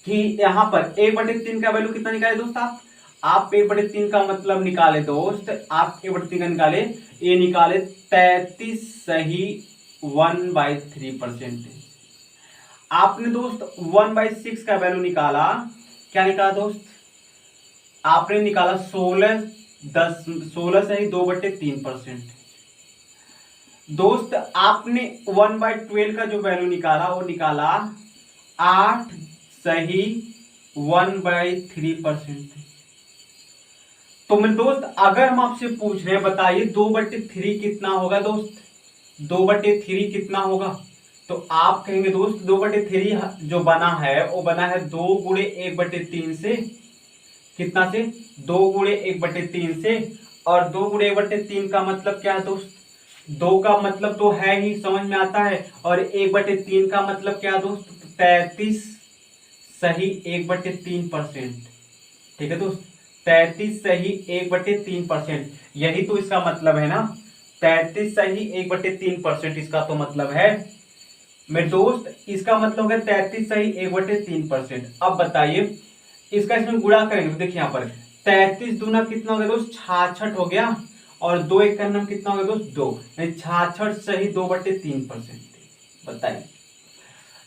कि यहां पर 1/3 का वैल्यू कितना निकाले दोस्त। आप 1/3 का मतलब निकाले दोस्त, आप 1/3 का निकाले, ये निकाले 33 सही 1/3%। आपने दोस्त 1/6 का वैल्यू निकाला, क्या निकाला दोस्त, आपने निकाला 16 सही 2/3%। दोस्त आपने 1/12 का जो वैल्यू निकाला वो निकाला 8 सही 1/3%। तो मेरे दोस्त अगर हम आपसे पूछ रहे हैं बताइए 2/3 कितना होगा दोस्त, 2/3 कितना होगा, तो आप कहेंगे दोस्त 2/3 जो बना है वो बना है 2 गुणे 1/3 से, कितना से 2 गुणे 1/3 से। और 2 गुणे 1/3 का मतलब क्या है दोस्त, 2 का मतलब तो है ही, समझ में आता है। और 1/3 का मतलब क्या है दोस्त, 33 सही 1/3%, ठीक है दोस्त। 33 सही 1/3%, यही तो इसका मतलब है ना। 33 सही 1/3% इसका तो मतलब है मेरे दोस्त, इसका मतलब है 33 सही 1/3%। अब बताइए इसका इसमें गुणा करेंगे तो देखिए यहाँ पर 33 दूना कितना हो गया दोस्त 66 हो गया, और 2 एक का नाम कितना हो गया दोस्त 2, 66 सही 2/3%। बताइए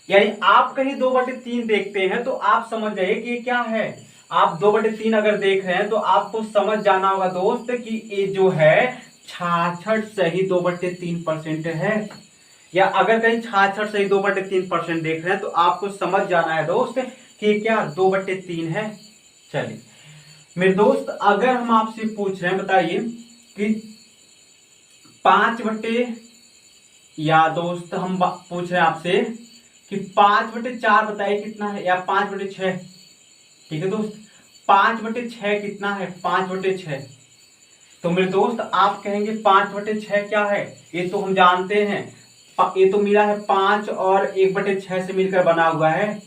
यानी आप कहीं 2/3 देखते हैं तो आप समझ जाइए कि ये क्या है। आप 2/3 अगर देख रहे हैं तो आपको समझ जाना होगा दोस्त कि ये जो है 66 सही 2/3% है। या अगर कहीं 66 सही 2/3% देख रहे हैं तो आपको समझ जाना है दोस्त कि क्या 2/3 है। चलिए मेरे दोस्त अगर हम आपसे पूछ रहे हैं बताइए कि 5/, या दोस्त हम पूछ रहे हैं आपसे कि 5/4 बताइए कितना है, या 5/6, ठीक है दोस्त। 5/6 कितना है, 5/6। तो मेरे दोस्त आप कहेंगे 5/6 क्या है, ये तो हम जानते हैं, ये तो मिला है 5 और 1/6 से मिलकर बना हुआ है।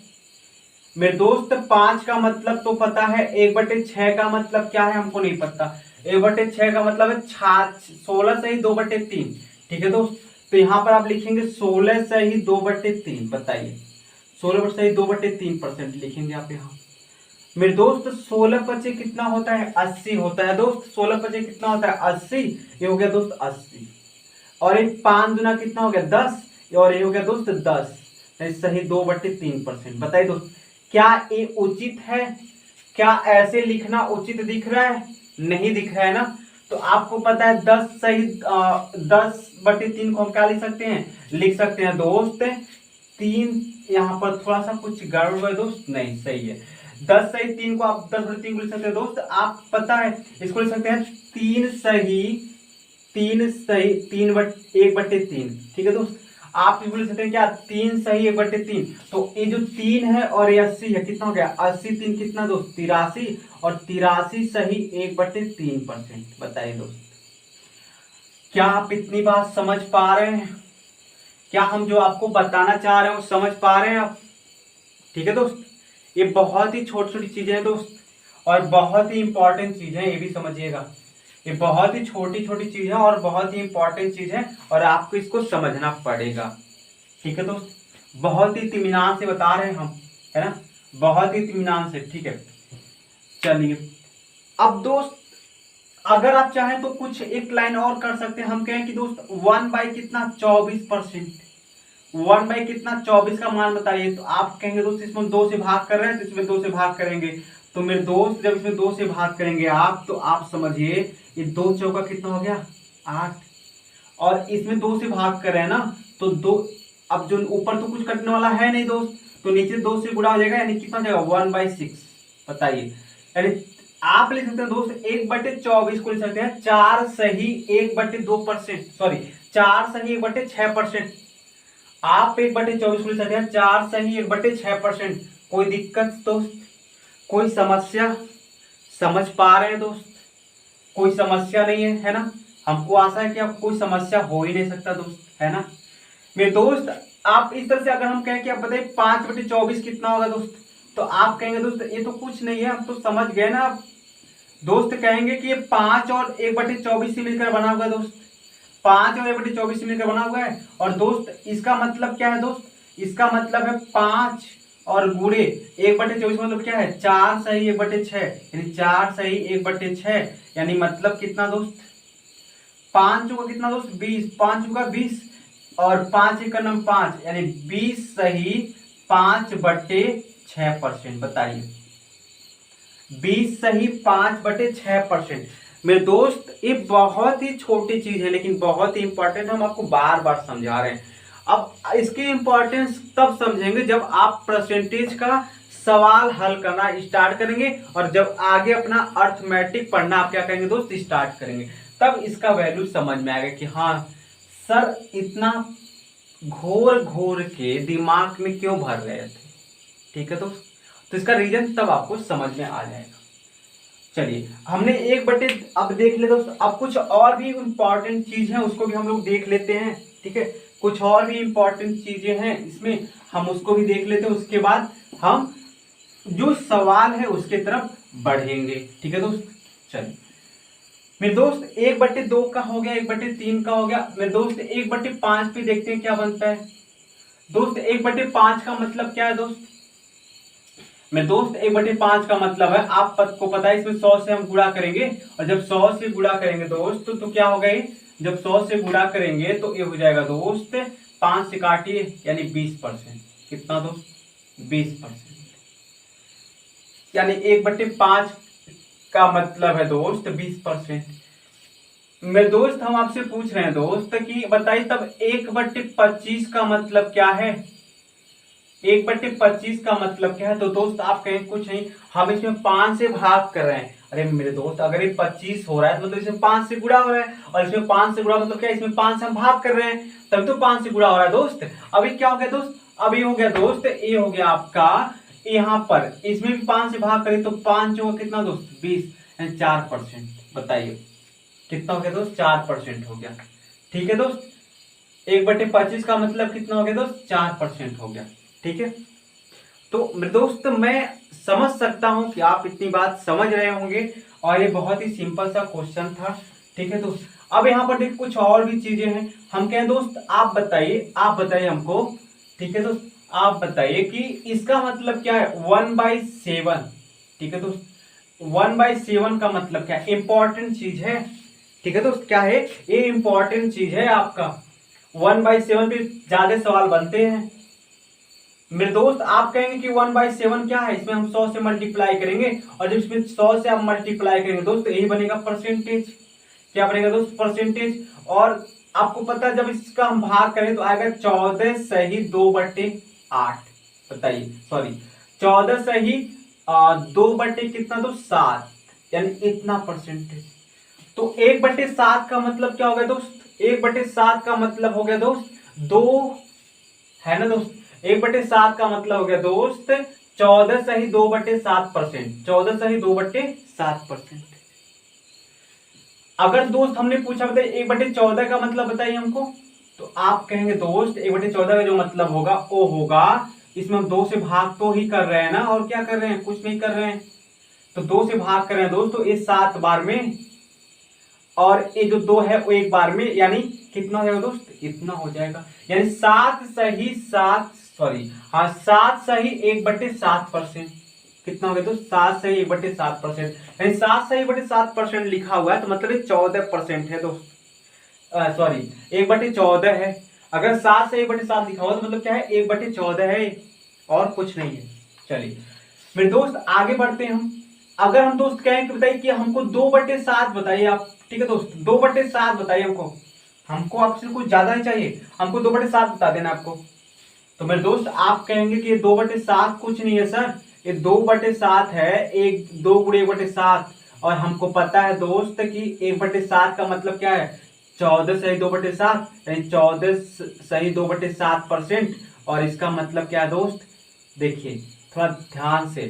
मेरे दोस्त 5 का मतलब तो पता है, 1/6 का मतलब क्या है हमको नहीं पता। 1/6 का मतलब है 16 सही 2/3, ठीक है दोस्त। तो यहाँ पर आप लिखेंगे 16 सही 2/3। बताइए 16 सही 2/3% लिखेंगे आप यहाँ। मेरे दोस्त 16 कितना होता है 80 होता है दोस्त। 16 कितना होता है 80, ये हो गया दोस्त 80। और एक 5 दुना कितना हो गया 10, और ये हो गया दोस्त 10 सही 2/3%। बताइए दोस्त क्या ये उचित है, क्या ऐसे लिखना उचित दिख रहा है, नहीं दिख रहा है ना। तो आपको पता है 10 सही 10/3 को हम क्या लिख सकते हैं, लिख सकते हैं दोस्त 3। यहाँ पर थोड़ा सा कुछ गड़बड़ है दोस्त, नहीं सही है। 10 सही 3 को आप 10/3 को लिख सकते हैं दोस्त। आप पता है इसको लिख सकते हैं 3 सही 1/3, ठीक है दोस्त। आप बोल सकते हैं क्या 3 सही 1/3। तो ये जो 3 है और ये 80 है, कितना हो गया 80 3 कितना दोस्त 83, और 83 सही 1/3%। बताइए दोस्त क्या आप इतनी बात समझ पा रहे हैं, क्या हम जो आपको बताना चाह रहे हैं वो समझ पा रहे हैं आप, ठीक है दोस्त। ये बहुत ही छोटी छोटी चीजें हैं दोस्त, और बहुत ही इंपॉर्टेंट चीज है, ये भी समझिएगा। ये बहुत ही छोटी छोटी चीज है और बहुत ही इंपॉर्टेंट चीज है, और आपको इसको समझना पड़ेगा, ठीक है दोस्त। बहुत ही इत्मीनान से बता रहे हैं हम, है ना, बहुत ही इत्मीनान से, ठीक है। चलिए अब दोस्त अगर आप चाहें तो कुछ एक लाइन और कर सकते हैं। हम कहें कि दोस्त 1 बाई कितना 24%, 1 बाई कितना 24 का मान बताइए। तो आप कहेंगे दोस्त इसमें 2 से भाग कर रहे हैं तो इसमें 2 से भाग करेंगे। तो मेरे दोस्त जब इसमें 2 से भाग करेंगे आप, तो आप समझिए ये 2 चौका कितना हो गया 8, और इसमें 2 से भाग कर रहे हैं ना, तो 2, अब जो ऊपर तो कुछ कटने वाला है नहीं दोस्त, तो नीचे 2 से गुणा हो जाएगा, यानी कितना हो जाएगा 1/6। बताइए, यानी आप लिख सकते हैं दोस्त 1/24 को लिख सकते हैं 4 सही 1/2%, सॉरी 4 सही 1/6%। आप 1/24 को लिख सकते हैं 4 सही 1/6%। कोई दिक्कत दोस्त, कोई समस्या समझ पा रहे हैं दोस्त? कोई समस्या नहीं है ना? हमको आशा है कि आपको कोई समस्या हो ही नहीं सकता दोस्त, है ना मेरे दोस्त। आप इस तरह से अगर हम कहें कि आप बताइए 5/24 कितना होगा दोस्त, तो आप कहेंगे दोस्त ये तो कुछ नहीं है, हम तो समझ गए ना। आप दोस्त कहेंगे कि ये 5 और 1/24 से मिलकर बना हुआ है दोस्त, 5 और 1/24 से मिलकर बना हुआ है। और दोस्त इसका मतलब क्या है दोस्त, इसका मतलब है 5 और गुणे 1/24 मतलब क्या है 4 सही 1/6, यानी 4 सही 1/6, यानी मतलब कितना दोस्त 5 चौका कितना दोस्त 20, 5 चौका 20 और 5 एक का नम 5, यानी 20 सही 5/6%। बताइए 20 सही 5/6%। मेरे दोस्त ये बहुत ही छोटी चीज है लेकिन बहुत ही इंपॉर्टेंट, हम आपको बार बार समझा रहे हैं। अब इसकी इंपॉर्टेंस तब समझेंगे जब आप परसेंटेज का सवाल हल करना स्टार्ट करेंगे, और जब आगे अपना अर्थमेटिक पढ़ना आप क्या करेंगे दोस्त स्टार्ट करेंगे, तब इसका वैल्यू समझ में आएगा कि हाँ सर इतना घोर घोर के दिमाग में क्यों भर रहे थे। ठीक है दोस्त, तो इसका रीजन तब आपको समझ में आ जाएगा। चलिए हमने 1/, अब देख ले दोस्त, अब कुछ और भी इंपॉर्टेंट चीज है उसको भी हम लोग देख लेते हैं। ठीक है, कुछ और भी इंपॉर्टेंट चीजें हैं इसमें, हम उसको भी देख लेते हैं, उसके बाद हम जो सवाल है उसके तरफ बढ़ेंगे। ठीक है दोस्त, चलिए मेरे दोस्त 1/2 का हो गया, 1/3 का हो गया। मेरे दोस्त 1/5 पे देखते हैं क्या बनता है दोस्त। 1/5 का मतलब क्या है दोस्त, मेरे दोस्त 1/5 का मतलब है, आप को पता है इसमें 100 से हम गुणा करेंगे, और जब 100 से गुणा करेंगे दोस्त तो क्या होगा ये, जब 100 से गुणा करेंगे तो ये हो जाएगा दोस्त 5 से काटिए यानी 20%। कितना दोस्त 20%, यानी 1/5 का मतलब है दोस्त 20%। मेरे दोस्त हम आपसे पूछ रहे हैं दोस्त कि बताइए तब 1/25 का मतलब क्या है, 1/25 का मतलब क्या है। तो दोस्त आप कहें कुछ नहीं, हम इसमें 5 से भाग कर रहे हैं। अरे मेरे दोस्त अगर ये 25 हो रहा है तो मतलब इसमें 5 से गुणा हो रहा है, और इसमें 5 से गुणा मतलब क्या, इसमें 5 से हम भाग कर रहे हैं, तभी तो 5 से गुणा हो रहा है दोस्त। अभी क्या हो गया दोस्त, अभी हो गया दोस्त, ये हो गया आपका यहाँ पर, इसमें भी 5 से भाग करें तो 5 होगा कितना दोस्त 20, यानी 4%। बताइए कितना हो गया दोस्त 4% हो गया। ठीक है दोस्त, 1/25 का मतलब कितना हो गया दोस्त 4% हो गया। ठीक है, तो मेरे दोस्त मैं समझ सकता हूं कि आप इतनी बात समझ रहे होंगे, और ये बहुत ही सिंपल सा क्वेश्चन था। ठीक है दोस्त, अब यहाँ पर देखिए कुछ और भी चीजें हैं, हम कहें दोस्त आप बताइए हमको। ठीक है दोस्त, आप बताइए कि इसका मतलब क्या है 1/7। ठीक है दोस्त, 1/7 का मतलब क्या है, इंपॉर्टेंट चीज है। ठीक है दोस्त, क्या है ये इंपॉर्टेंट चीज है आपका, 1/7 पे ज्यादा सवाल बनते हैं। मेरे दोस्त आप कहेंगे कि 1/7 क्या है, इसमें हम 100 से मल्टीप्लाई करेंगे, और जब इसमें 100 से आप मल्टीप्लाई करेंगे दोस्त तो यही बनेगा परसेंटेज। क्या बनेगा दोस्त परसेंटेज। और आपको पता है जब इसका हम भाग करें तो आएगा 14 सही 2/8। बताइए सॉरी 14 सही 2 कितना तो 7, यानी इतना परसेंटेज। तो 1/7 का मतलब क्या हो गया दोस्त, 1/7 का मतलब हो गया दोस्त 2, है ना दोस्त। 1/7 का मतलब हो गया दोस्त 14 सही 2/7%, 14 सही 2/7%। अगर दोस्त हमने पूछा बताइए 1/14 का मतलब बताइए हमको, तो आप कहेंगे दोस्त 1/14 का जो मतलब होगा वो होगा, इसमें हम 2 से भाग तो ही कर रहे हैं ना, और क्या कर रहे हैं, कुछ नहीं कर रहे हैं, तो 2 से भाग कर रहे हैं दोस्तों ये 7 बार में, और ये जो 2 है वो एक बार में, यानी कितना हो जाएगा दोस्त इतना हो जाएगा, यानी 7 सही 1/7%। कितना हो गया दोस्त 7 सही 1/7%, यानी 7 सही 1/7% लिखा हुआ है तो मतलब 14% है दोस्त, सॉरी 1/14 है। अगर 7 से 1/7 लिखा हुआ तो मतलब क्या है, 1/14 है और कुछ नहीं है। चलिए मेरे दोस्त आगे बढ़ते हैं हम। अगर हम दोस्त कहें कि बताइए कि हमको 2/7 बताइए आप, ठीक है दोस्त, 2/7 बताइए हमको, हमको आपसे कुछ ज्यादा नहीं चाहिए, हमको 2/7 बता देना आपको। तो मेरे दोस्त आप कहेंगे कि ये 2/7 कुछ नहीं है सर, ये 2/7 है, एक 2 गुणे 1/7। और हमको पता है दोस्त कि 1/7 का मतलब क्या है, 14 सही 2/7, यानी 14 सही 2/7%। और इसका मतलब क्या है दोस्त, देखिए थोड़ा ध्यान से,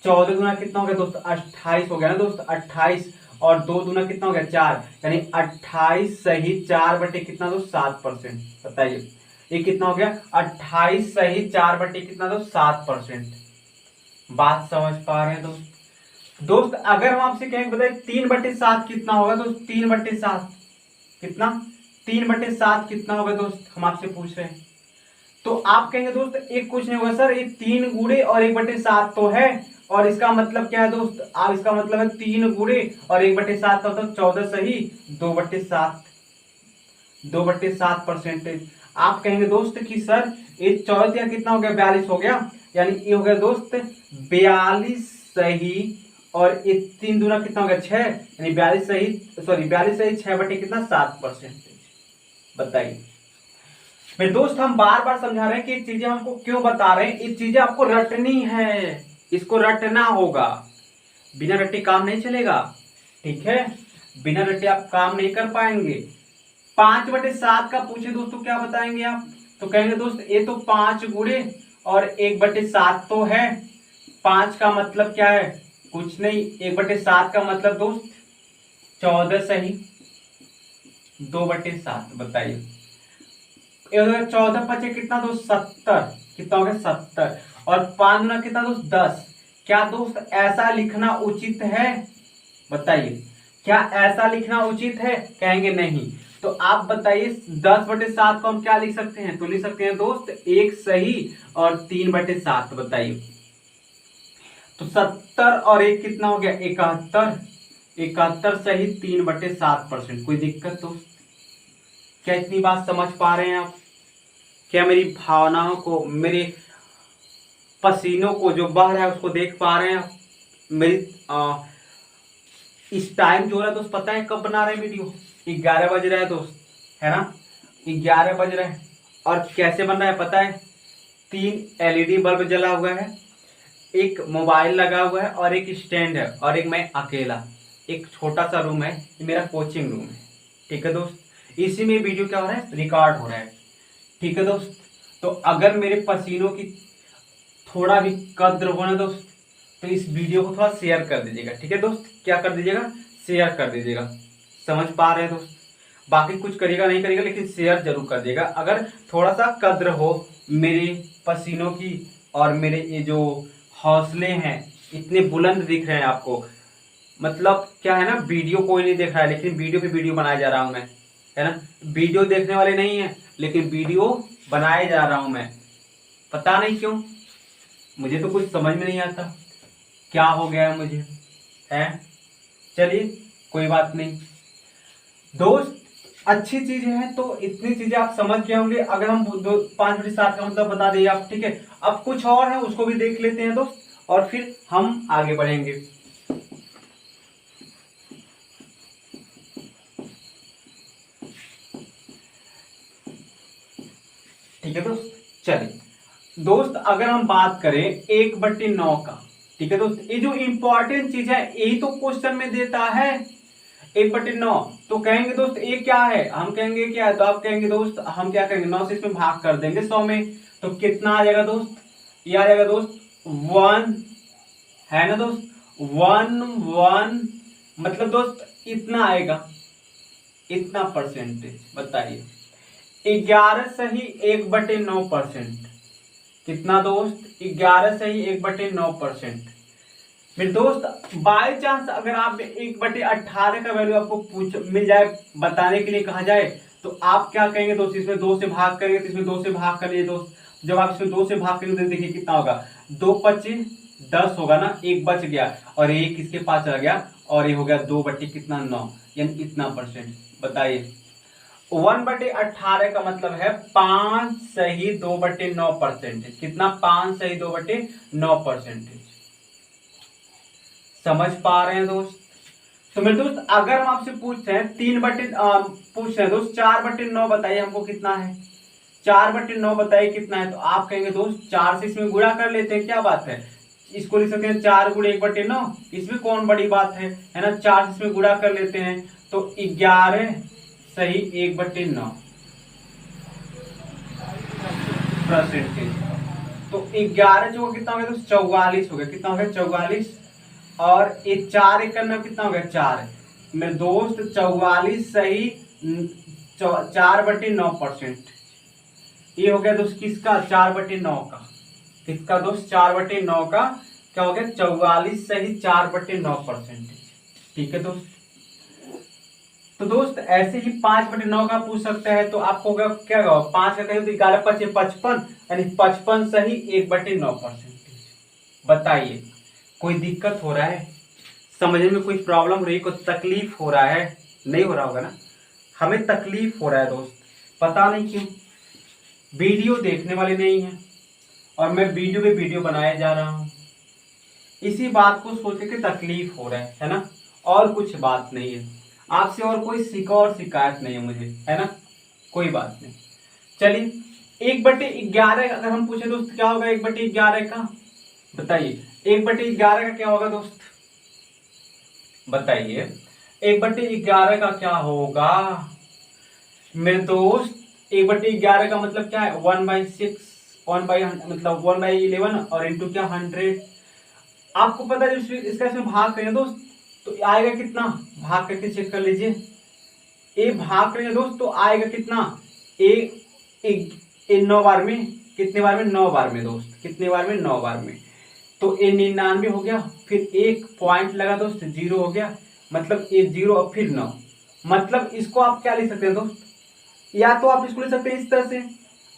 14 गुना कितना हो गया दोस्त, 28 हो गया ना दोस्त, 28 और 2 गुना कितना हो गया 4, यानी 28 सही 4 बटे कितना दोस्त 7%। बताइए ये कितना हो गया, 28 सही 4 बटे कितना दोस्त 7%। बात समझ पा रहे हैं दोस्त? दोस्त अगर हम आपसे कहेंगे बताइए 3/7 कितना होगा दोस्त, 3/7 कितना, 3/7 कितना होगा दोस्त, हम आपसे पूछ रहे हैं। तो आप कहेंगे दोस्त एक कुछ नहीं होगा सर, ये 3 गुणे और 1/7 तो है, और इसका मतलब क्या है दोस्त, आप इसका मतलब है 3 गुणे और 1/7 का मतलब 14 सही 2/7, 2/7%। आप कहेंगे दोस्त कि सर ये 14 या कितना हो गया 42 हो गया, यानी ये हो गया दोस्त 42 सही, और ये 3 दूना कितना हो गया 6, यानी 42 सही, सॉरी 42 सही 6 बटे कितना 7%। बताइए मेरे दोस्त हम बार बार समझा रहे हैं कि ये चीजें हमको क्यों बता रहे हैं, ये चीजें आपको रटनी है, इसको रटना होगा, बिना रटे काम नहीं चलेगा, ठीक है, बिना रटे आप काम नहीं कर पाएंगे। 5/7 का पूछे दोस्तों क्या बताएंगे आप, तो कहेंगे दोस्त ये तो 5 गुणे और 1/7 तो है, 5 का मतलब क्या है कुछ नहीं, 1/7 का मतलब दोस्त 14 सही 2/7। बताइए 14 पचे कितना दोस्त 70, कितना हो गया 70, और 5 गुना कितना दोस्त 10। क्या दोस्त ऐसा लिखना उचित है, बताइए क्या ऐसा लिखना उचित है, कहेंगे नहीं। तो आप बताइए 10/7 को हम क्या लिख सकते हैं, तो लिख सकते हैं दोस्त 1 सही और 3/7। बताइए तो 70 और 1 कितना हो गया 71, 71 सही 3/7%। कोई दिक्कत दोस्त, क्या इतनी बात समझ पा रहे हैं आप, क्या मेरी भावनाओं को, मेरे पसीनों को जो बह रहा है उसको देख पा रहे हैं आप? मेरी इस टाइम जो हो रहा है दोस्त पता है कब बना रहे हैं वीडियो, 11 बज रहा है दोस्त, है ना, 11 बज रहे हैं। और कैसे बन रहा है पता है, 3 LED बल्ब जला हुआ है, एक मोबाइल लगा हुआ है और एक स्टैंड है, और एक मैं अकेला, एक छोटा सा रूम है, ये मेरा कोचिंग रूम है, ठीक है दोस्त। इसी में वीडियो क्या हो रहा है, रिकॉर्ड हो रहा है, ठीक है दोस्त। तो अगर मेरे पसीनों की थोड़ा भी कद्र हो ना दोस्त, तो इस वीडियो को थोड़ा शेयर कर दीजिएगा, ठीक है दोस्त, क्या कर दीजिएगा, शेयर कर दीजिएगा। समझ पा रहे हैं दोस्त, बाकी कुछ करिएगा नहीं करिएगा, लेकिन शेयर जरूर कर दिएगा। अगर थोड़ा सा कद्र हो मेरे पसीनों की, और मेरे ये जो हौसले हैं इतने बुलंद दिख रहे हैं आपको, मतलब क्या है ना, वीडियो कोई नहीं देख रहा है लेकिन वीडियो पे वीडियो बनाया जा रहा हूं मैं, है ना, वीडियो देखने वाले नहीं है लेकिन वीडियो बनाए जा रहा हूं मैं, पता नहीं क्यों, मुझे तो कुछ समझ में नहीं आता क्या हो गया है मुझे, है। चलिए कोई बात नहीं दोस्त, अच्छी चीज है, तो इतनी चीजें आप समझ गए होंगे। अगर हम 5/7 का मतलब बता दिए आप, ठीक है। अब कुछ और है उसको भी देख लेते हैं दोस्त, और फिर हम आगे बढ़ेंगे। ठीक है दोस्त, चलिए दोस्त अगर हम बात करें 1/9 का, ठीक है दोस्त, ये जो इंपॉर्टेंट चीज है यही तो क्वेश्चन में देता है, 1/9। तो कहेंगे दोस्त ये क्या है, हम कहेंगे क्या है, तो आप कहेंगे दोस्त हम क्या करेंगे 9 से इसमें भाग कर देंगे 100 में, तो कितना आ जाएगा दोस्त, ये आ जाएगा दोस्त 1, है ना दोस्त, 1 मतलब दोस्त इतना आएगा, इतना परसेंटेज। बताइए 11 सही 1/9%, कितना दोस्त 11 सही 1/9%। मेरे दोस्त बाय चांस अगर आप 1/18 का वैल्यू आपको पूछ मिल जाए, बताने के लिए कहा जाए, तो आप क्या कहेंगे दोस्त, इसमें 2 से भाग करेंगे, तो इसमें 2 से भाग कर लिए दोस्त, जब आप इसमें 2 से भाग करेंगे तो देखिए कितना होगा, 2×5 = 10 होगा ना, एक बच गया और एक इसके पास चला गया, और ये हो गया 2 बटे कितना 9, यानी इतना परसेंट। बताइए 1/18 का मतलब है 5 सही 2/9%। कितना? 5 सही 2/9%। समझ पा रहे हैं दोस्त? तो मेरे दोस्त अगर हम आपसे पूछते हैं पूछ रहे हैं दोस्त 4/9 बताइए हमको कितना है। 4/9 बताइए कितना है, तो आप कहेंगे दोस्त 4 से इसमें गुणा कर लेते हैं, क्या बात है। इसको लिख सकते हैं 4 गुणे 1/9, इसमें कौन बड़ी बात है ना। 4 से इसमें गुणा कर लेते हैं तो 11 सही 1/9 परसेंटेज। तो 11 जो कितना हो गया दोस्त? 44 हो गया। कितना हो गया? 44। और ये 4 1 करना कितना हो गया? 4 मेरे दोस्त 44 सही 4/9%। ये हो गया दोस्त किसका? 4/9 का। किसका दोस्त? 4/9 का। क्या हो गया? 44 सही 4/9%। ठीक है दोस्त। तो दोस्त ऐसे ही 5/9 का पूछ सकता है, तो आपको क्या होगा? 5 का कहीं तो 11 5 55, यानी 55 सही 1/9%। बताइए कोई दिक्कत हो रहा है? समझने में कोई प्रॉब्लम हो रही है? कोई तकलीफ हो रहा है? नहीं हो रहा होगा ना। हमें तकलीफ हो रहा है दोस्त, पता नहीं क्यों। वीडियो देखने वाले नहीं है और मैं वीडियो पे वीडियो बनाया जा रहा हूँ। इसी बात को सोच के तकलीफ हो रहा है ना, और कुछ बात नहीं है। आपसे और कोई शिकायत नहीं है मुझे, है ना। कोई बात नहीं। चलिए 1/11 अगर हम पूछे दोस्त क्या होगा 1/11 का? बताइए 1/11 का क्या होगा दोस्त? बताइए 1/11 का क्या होगा मेरे दोस्त? 1/11 का मतलब क्या है? 1/6, 1/मतलब 1/11 और इंटू क्या 100। आपको पता है इसका इसमें भाग करें दोस्त तो आएगा कितना? भाग करके चेक कर लीजिए। ए भाग करेंगे दोस्त तो आएगा कितना? ए 9 बार में। कितने बार में? 9 बार में दोस्त। कितने बार में? 9 बार में। तो ए 99 हो गया, फिर एक पॉइंट लगा दोस्त 0 हो गया, मतलब ए 0 और फिर 9। मतलब इसको आप क्या लिख सकते हैं दोस्त? या तो आप इसको लिख सकते हैं इस तरह से,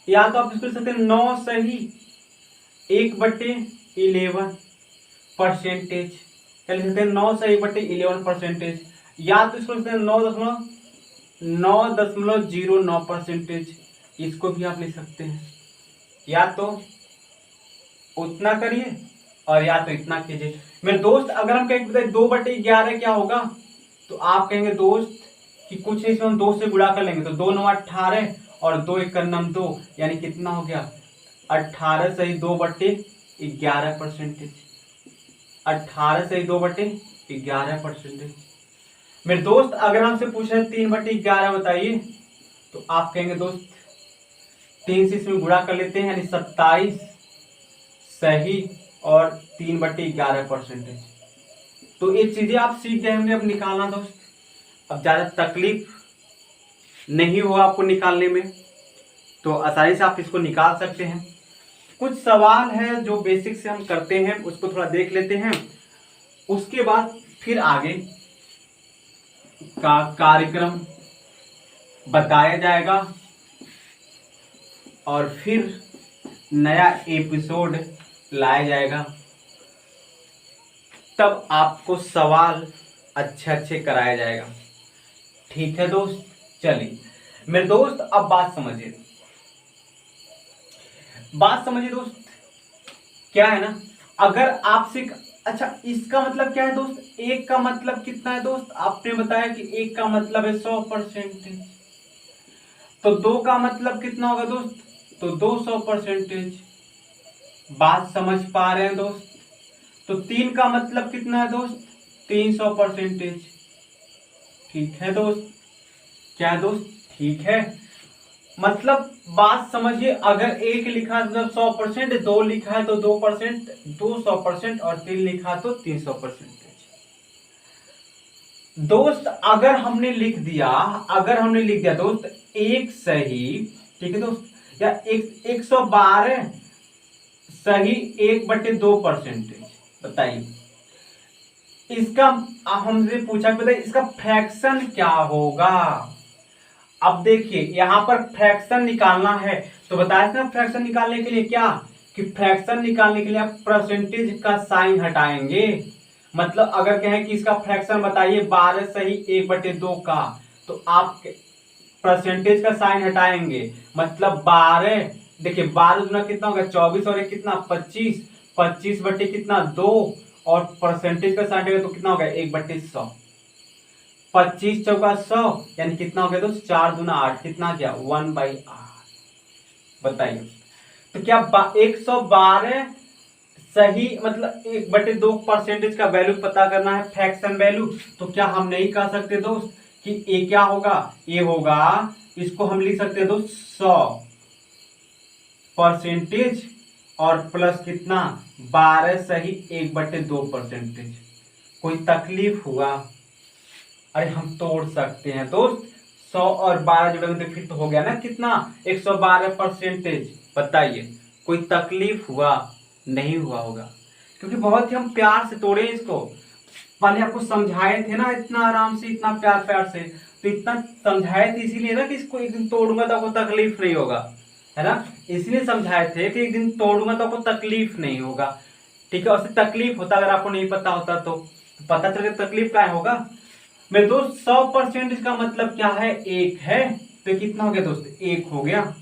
या तो आप इसको लिख सकते हैं 9 सही 1/11%। क्या लिख सकते हैं? 9 सही 1/11%। या तो इसको लिख सकते हैं 9.09%। इसको भी आप लिख सकते हैं। या तो उतना करिए और या तो इतना कीजिए। मेरे दोस्त अगर हम कहेंगे 2/11 क्या होगा, तो आप कहेंगे दोस्त कि कुछ इसमें हम 2 से गुणा कर लेंगे, तो 2 9 18 और 2 1 2, यानी कितना हो गया? 18 सही 2/11%। 18 सही 2/11%। मेरे दोस्त अगर हमसे पूछे 3/11 बताइए, तो आप कहेंगे दोस्त 3 से इसमें गुणा कर लेते हैं, यानी 27 सही और 3/11%। तो ये चीजें आप सीख गए होंगे अब निकालना दोस्त। अब ज्यादा तकलीफ नहीं होगा आपको निकालने में, तो आसानी से आप इसको निकाल सकते हैं। कुछ सवाल है जो बेसिक से हम करते हैं, उसको थोड़ा देख लेते हैं, उसके बाद फिर आगे का कार्यक्रम बताया जाएगा और फिर नया एपिसोड लाया जाएगा। तब आपको सवाल अच्छे अच्छे कराया जाएगा। ठीक है दोस्त। चलिए मेरे दोस्त अब बात समझिए दोस्त। क्या है ना, अगर आपसे अच्छा इसका मतलब क्या है दोस्त? एक का मतलब कितना है दोस्त? आपने बताया कि एक का मतलब है 100%। तो 2 का मतलब कितना होगा दोस्त? तो 200%। बात समझ पा रहे हैं दोस्त? तो 3 का मतलब कितना है दोस्त? 300%। ठीक है दोस्त। क्या है दोस्त? ठीक है। मतलब बात समझिए, अगर एक लिखा है तो 100%, 2 लिखा है तो 2%, 200% और 3 लिखा तो 300%। दोस्त अगर हमने लिख दिया दोस्त एक सही, ठीक है दोस्त, या 112 सही 1/2%। बताइए इसका हमसे पूछा कि बताइए इसका फ्रैक्शन क्या होगा। अब देखिए यहां पर फ्रैक्शन निकालना है, तो बताया था फ्रैक्शन निकालने के लिए क्या, कि फ्रैक्शन निकालने के लिए आप परसेंटेज का साइन हटाएंगे। मतलब अगर कहें कि इसका फ्रैक्शन बताइए 12 सही 1/2 का, तो आप परसेंटेज का साइन हटाएंगे, मतलब 12, देखिए 12 दूना कितना होगा 24 और एक कितना 25, 25 बटे कितना 2 और परसेंटेज का साइन हटेगा तो कितना होगा 1/100, 25 चौका 100 यानी कितना हो गया दोस्त 4 दूना 8, कितना गया 1/8। बताइए तो क्या 112 सही मतलब 1/2 परसेंटेज का वैल्यू पता करना है, फ्रैक्शन वैल्यू, तो क्या हम नहीं कह सकते दोस्त कि ए क्या होगा, ए होगा, इसको हम लिख सकते हैं दोस्त 100% और प्लस कितना 12 सही 1/2 परसेंटेज। कोई तकलीफ हुआ? अरे हम तोड़ सकते हैं दोस्त, 100 और 12 जोड़ेंगे तो फिर तो हो गया ना कितना 112%। बताइए कोई तकलीफ हुआ? नहीं हुआ होगा, क्योंकि बहुत ही हम प्यार से तोड़े इसको। पहले आपको समझाए थे ना इतना आराम से, इतना प्यार प्यार से, तो इतना समझाए थे इसीलिए ना कि इसको एक दिन तोड़ूंगा तो आपको तकलीफ नहीं होगा, है ना, इसलिए समझाए थे कि एक दिन तोड़ूंगा तो आपको तकलीफ नहीं होगा। ठीक है, उससे तकलीफ होता अगर आपको नहीं पता होता तो पता चल तकलीफ क्या होगा। मेरे दोस्त 100% का मतलब क्या है, एक है, तो कितना हो गया दोस्त 1 हो गया।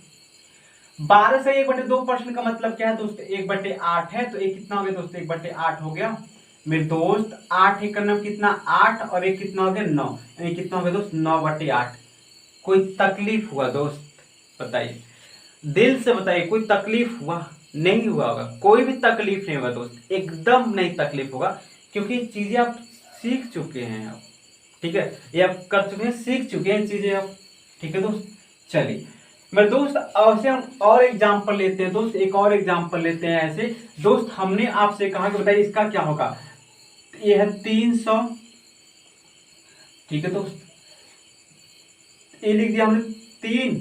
12 से 1/2% का मतलब क्या है दोस्त 1/8 है, तो एक कितना हो गया दोस्त 1/8 हो गया। मेरे दोस्त 8 एक का कितना 8 और एक कितना हो गया 9, यानी कितना हो गया दोस्त 9/8। कोई तकलीफ हुआ दोस्त? बताइए दिल से बताइए, कोई तकलीफ हुआ? नहीं हुआ होगा, कोई भी तकलीफ नहीं होगा दोस्त, एकदम नहीं तकलीफ होगा, क्योंकि चीजें आप सीख चुके हैं आप। ठीक है, ये आप कर चुके हैं, सीख चुके हैं चीजें आप। ठीक है दोस्त, चलिए मेरे दोस्त ऐसे हम और एग्जांपल लेते हैं दोस्त, एक और एग्जांपल लेते हैं ऐसे दोस्त। हमने आपसे कहा कि बताइए इसका क्या होगा, ये है 300। ठीक है दोस्त, ये लिख दिया हमने 3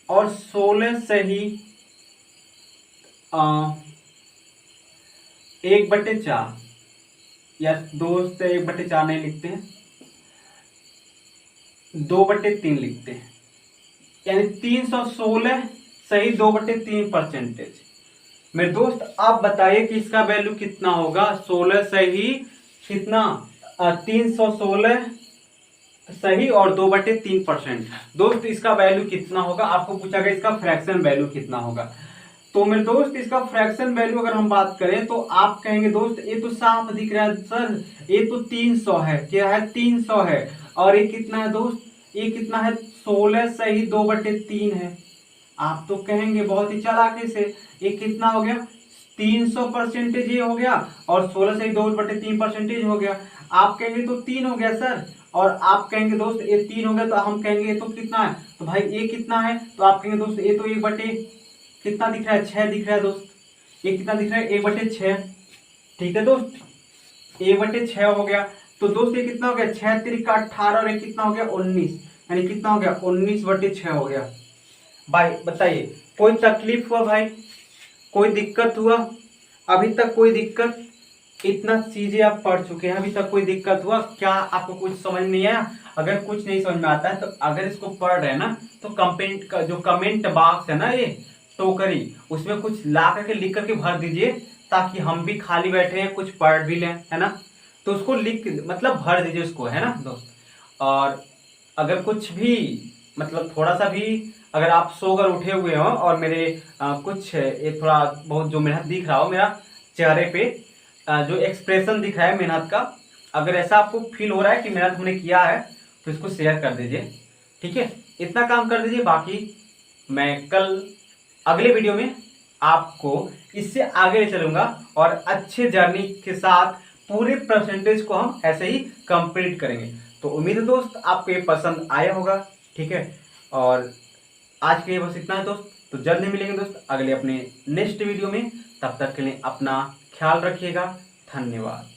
और 16 से ही 1/4, या दोस्त 1/4 नहीं लिखते हैं, 2/3 लिखते हैं, यानी 316 सही 2/3%। मेरे दोस्त आप बताइए कि इसका वैल्यू कितना होगा, 16 सही कितना 316 सही और 2/3%। दोस्त इसका वैल्यू कितना होगा, आपको पूछा गया इसका फ्रैक्शन वैल्यू कितना होगा। तो मेरे दोस्त इसका फ्रैक्शन वैल्यू अगर हम बात करें तो आप कहेंगे दोस्त ये तो साफ दिख रहा है सर, ये तो 300 है, क्या है 300 है, और ये कितना है दोस्त, ये कितना है 16 सही 2/3 है। आप तो कहेंगे बहुत ही चालाकी से ये कितना हो गया 300% ये हो गया और 16 से 2/3% हो गया। आप कहेंगे तो 3 हो गया सर, और आप कहेंगे दोस्त ये 3 हो गया, तो हम कहेंगे ये तो कितना है, तो भाई ये कितना है, तो आप कहेंगे दोस्त ये तो 1/ कितना दिख रहा है 6 दिख रहा है दोस्त, ये कितना दिख रहा है 1/6। ठीक है दोस्त, 1/6 हो गया। तो दोस्त ये कितना हो गया 6 3 18 और ये कितना हो गया 19, यानी कितना हो गया 19/6 हो गया। भाई बताइए कोई तकलीफ हुआ भाई, कोई दिक्कत हुआ? अभी तक कोई दिक्कत? इतना चीजें आप पढ़ चुके हैं, अभी तक कोई दिक्कत हुआ क्या? आपको कुछ समझ नहीं आया? अगर कुछ नहीं समझ में आता है तो अगर इसको पढ़ रहे हैं ना तो कमेंट का जो कमेंट बॉक्स है ना ये टोकरी, उसमें कुछ ला करके लिख करके भर दीजिए, ताकि हम भी खाली बैठे हैं कुछ पढ़ भी लें, है ना, तो उसको लिख मतलब भर दीजिए उसको, है ना दोस्त। और अगर कुछ भी मतलब थोड़ा सा भी अगर आप सोकर उठे हुए हो और मेरे कुछ ये थोड़ा बहुत जो मेहनत दिख रहा हो मेरा चेहरे पे, जो एक्सप्रेशन दिख रहा है मेहनत का, अगर ऐसा आपको फील हो रहा है कि मेहनत हमने किया है तो इसको शेयर कर दीजिए। ठीक है, इतना काम कर दीजिए। बाकी मैं कल अगले वीडियो में आपको इससे आगे ले चलूंगा और अच्छे जर्नी के साथ पूरे परसेंटेज को हम ऐसे ही कंप्लीट करेंगे। तो उम्मीद है दोस्त आपको ये पसंद आया होगा। ठीक है, और आज के लिए बस इतना है दोस्त, तो जल्द ही मिलेंगे दोस्त अगले अपने नेक्स्ट वीडियो में। तब तक के लिए अपना ख्याल रखिएगा। धन्यवाद।